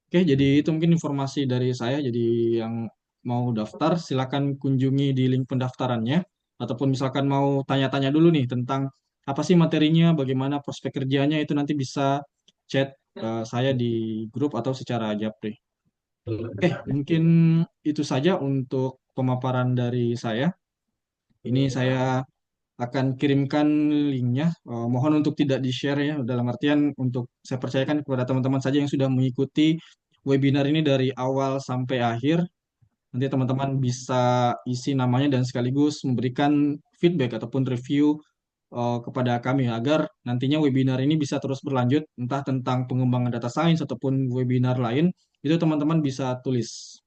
Oke, jadi itu mungkin informasi dari saya. Jadi yang mau daftar, silakan kunjungi di link pendaftarannya. Ataupun misalkan mau tanya-tanya dulu nih tentang apa sih materinya, bagaimana prospek kerjanya, itu nanti bisa chat saya di grup atau secara japri. Oke, mungkin itu saja untuk pemaparan dari saya. Ini saya akan kirimkan linknya. Mohon untuk tidak di-share ya, dalam artian untuk saya percayakan kepada teman-teman saja yang sudah mengikuti webinar ini dari awal sampai akhir. Nanti teman-teman bisa isi namanya dan sekaligus memberikan feedback ataupun review kepada kami agar nantinya webinar ini bisa terus berlanjut, entah tentang pengembangan data science ataupun webinar lain, itu teman-teman bisa tulis.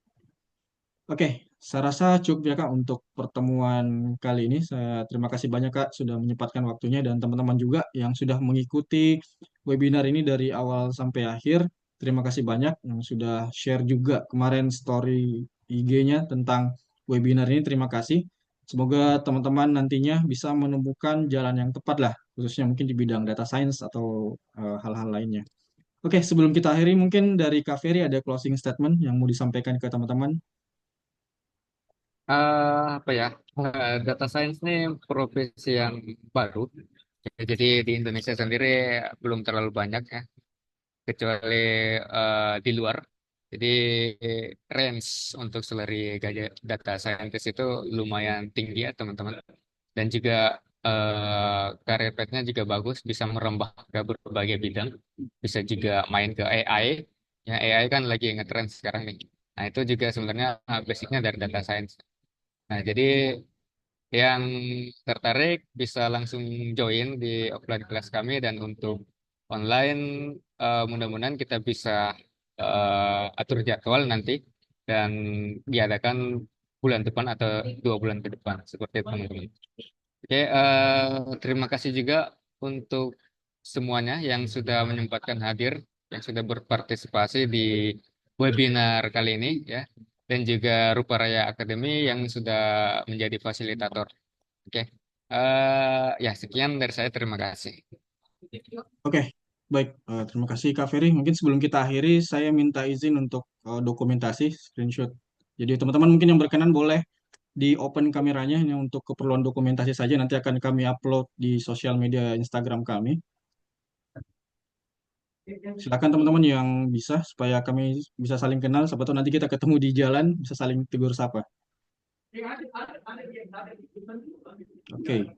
Oke, saya rasa cukup ya Kak untuk pertemuan kali ini. Saya terima kasih banyak Kak sudah menyempatkan waktunya dan teman-teman juga yang sudah mengikuti webinar ini dari awal sampai akhir. Terima kasih banyak yang sudah share juga kemarin story IG-nya tentang webinar ini. Terima kasih. Semoga teman-teman nantinya bisa menemukan jalan yang tepat lah, khususnya mungkin di bidang data science atau hal-hal lainnya. Oke, sebelum kita akhiri mungkin dari Kak Ferry ada closing statement yang mau disampaikan ke teman-teman. Apa ya? Data science ini profesi yang baru. Jadi di Indonesia sendiri belum terlalu banyak ya, kecuali di luar. Jadi range untuk salary data scientist itu lumayan tinggi ya teman-teman. Dan juga career path-nya juga bagus, bisa merambah ke berbagai bidang. Bisa juga main ke AI. Ya AI kan lagi ngetrend sekarang nih. Nah itu juga sebenarnya basicnya dari data science. Nah jadi yang tertarik bisa langsung join di offline kelas kami dan untuk online mudah-mudahan kita bisa atur jadwal nanti dan diadakan bulan depan atau 2 bulan ke depan seperti itu teman-teman. Oke, terima kasih juga untuk semuanya yang sudah menyempatkan hadir, yang sudah berpartisipasi di webinar kali ini ya, dan juga Ruparaya Academy yang sudah menjadi fasilitator. Oke, ya sekian dari saya. Terima kasih. Oke, baik. Terima kasih Kak Ferry. Mungkin sebelum kita akhiri, saya minta izin untuk dokumentasi, screenshot. Jadi teman-teman mungkin yang berkenan boleh di open kameranya ini untuk keperluan dokumentasi saja. Nanti akan kami upload di sosial media Instagram kami. Silakan teman-teman yang bisa supaya kami bisa saling kenal. Siapa tahu nanti kita ketemu di jalan bisa saling tegur sapa. Oke.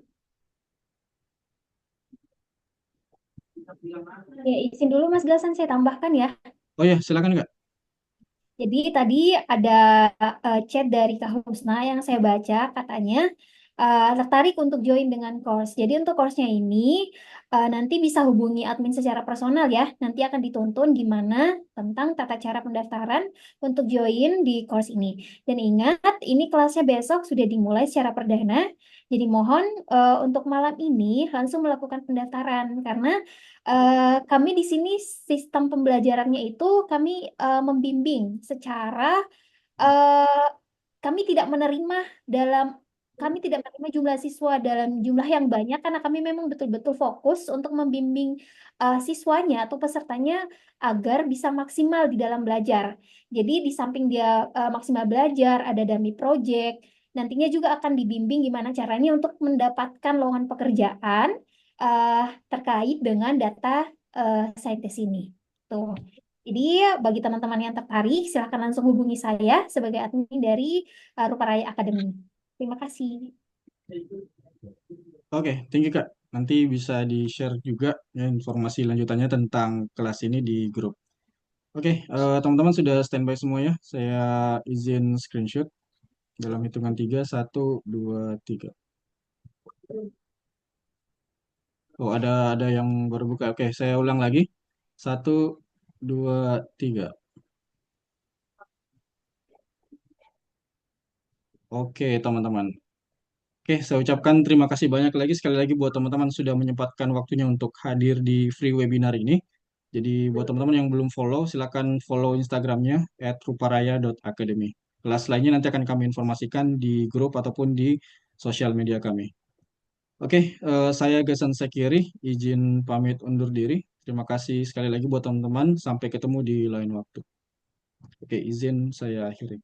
Ya, izin dulu Mas Gasan, saya tambahkan ya. Oh ya, silakan Kak. Jadi tadi ada chat dari Kak Husna yang saya baca, katanya tertarik untuk join dengan course. Jadi untuk course-nya ini nanti bisa hubungi admin secara personal ya. Nanti akan dituntun gimana tentang tata cara pendaftaran untuk join di course ini. Dan ingat, ini kelasnya besok sudah dimulai secara perdana. Jadi mohon untuk malam ini langsung melakukan pendaftaran karena kami di sini sistem pembelajarannya itu kami membimbing secara eh, kami tidak menerima dalam kami tidak menerima jumlah siswa dalam jumlah yang banyak karena kami memang betul-betul fokus untuk membimbing siswanya atau pesertanya agar bisa maksimal di dalam belajar. Jadi di samping dia maksimal belajar, ada dummy project. nantinya juga akan dibimbing gimana caranya untuk mendapatkan lowongan pekerjaan terkait dengan data saintis ini. Tuh. Jadi bagi teman-teman yang tertarik, silahkan langsung hubungi saya sebagai admin dari Ruparaya Academy. Terima kasih. Oke, thank you Kak. Nanti bisa di-share juga ya, informasi lanjutannya tentang kelas ini di grup. Oke, teman-teman sudah standby semua ya. Saya izin screenshot dalam hitungan 3, 1, 2, 3. Oh, ada yang baru buka. Oke, saya ulang lagi. 1, 2, 3. Oke, teman-teman. Oke, saya ucapkan terima kasih banyak lagi sekali lagi buat teman-teman sudah menyempatkan waktunya untuk hadir di free webinar ini. Jadi buat teman-teman yang belum follow, silakan follow Instagramnya @ruparaya.academy. Kelas lainnya nanti akan kami informasikan di grup ataupun di sosial media kami. Oke, saya Gasan Sekiri, izin pamit undur diri. Terima kasih sekali lagi buat teman-teman. Sampai ketemu di lain waktu. Oke, izin saya akhiri.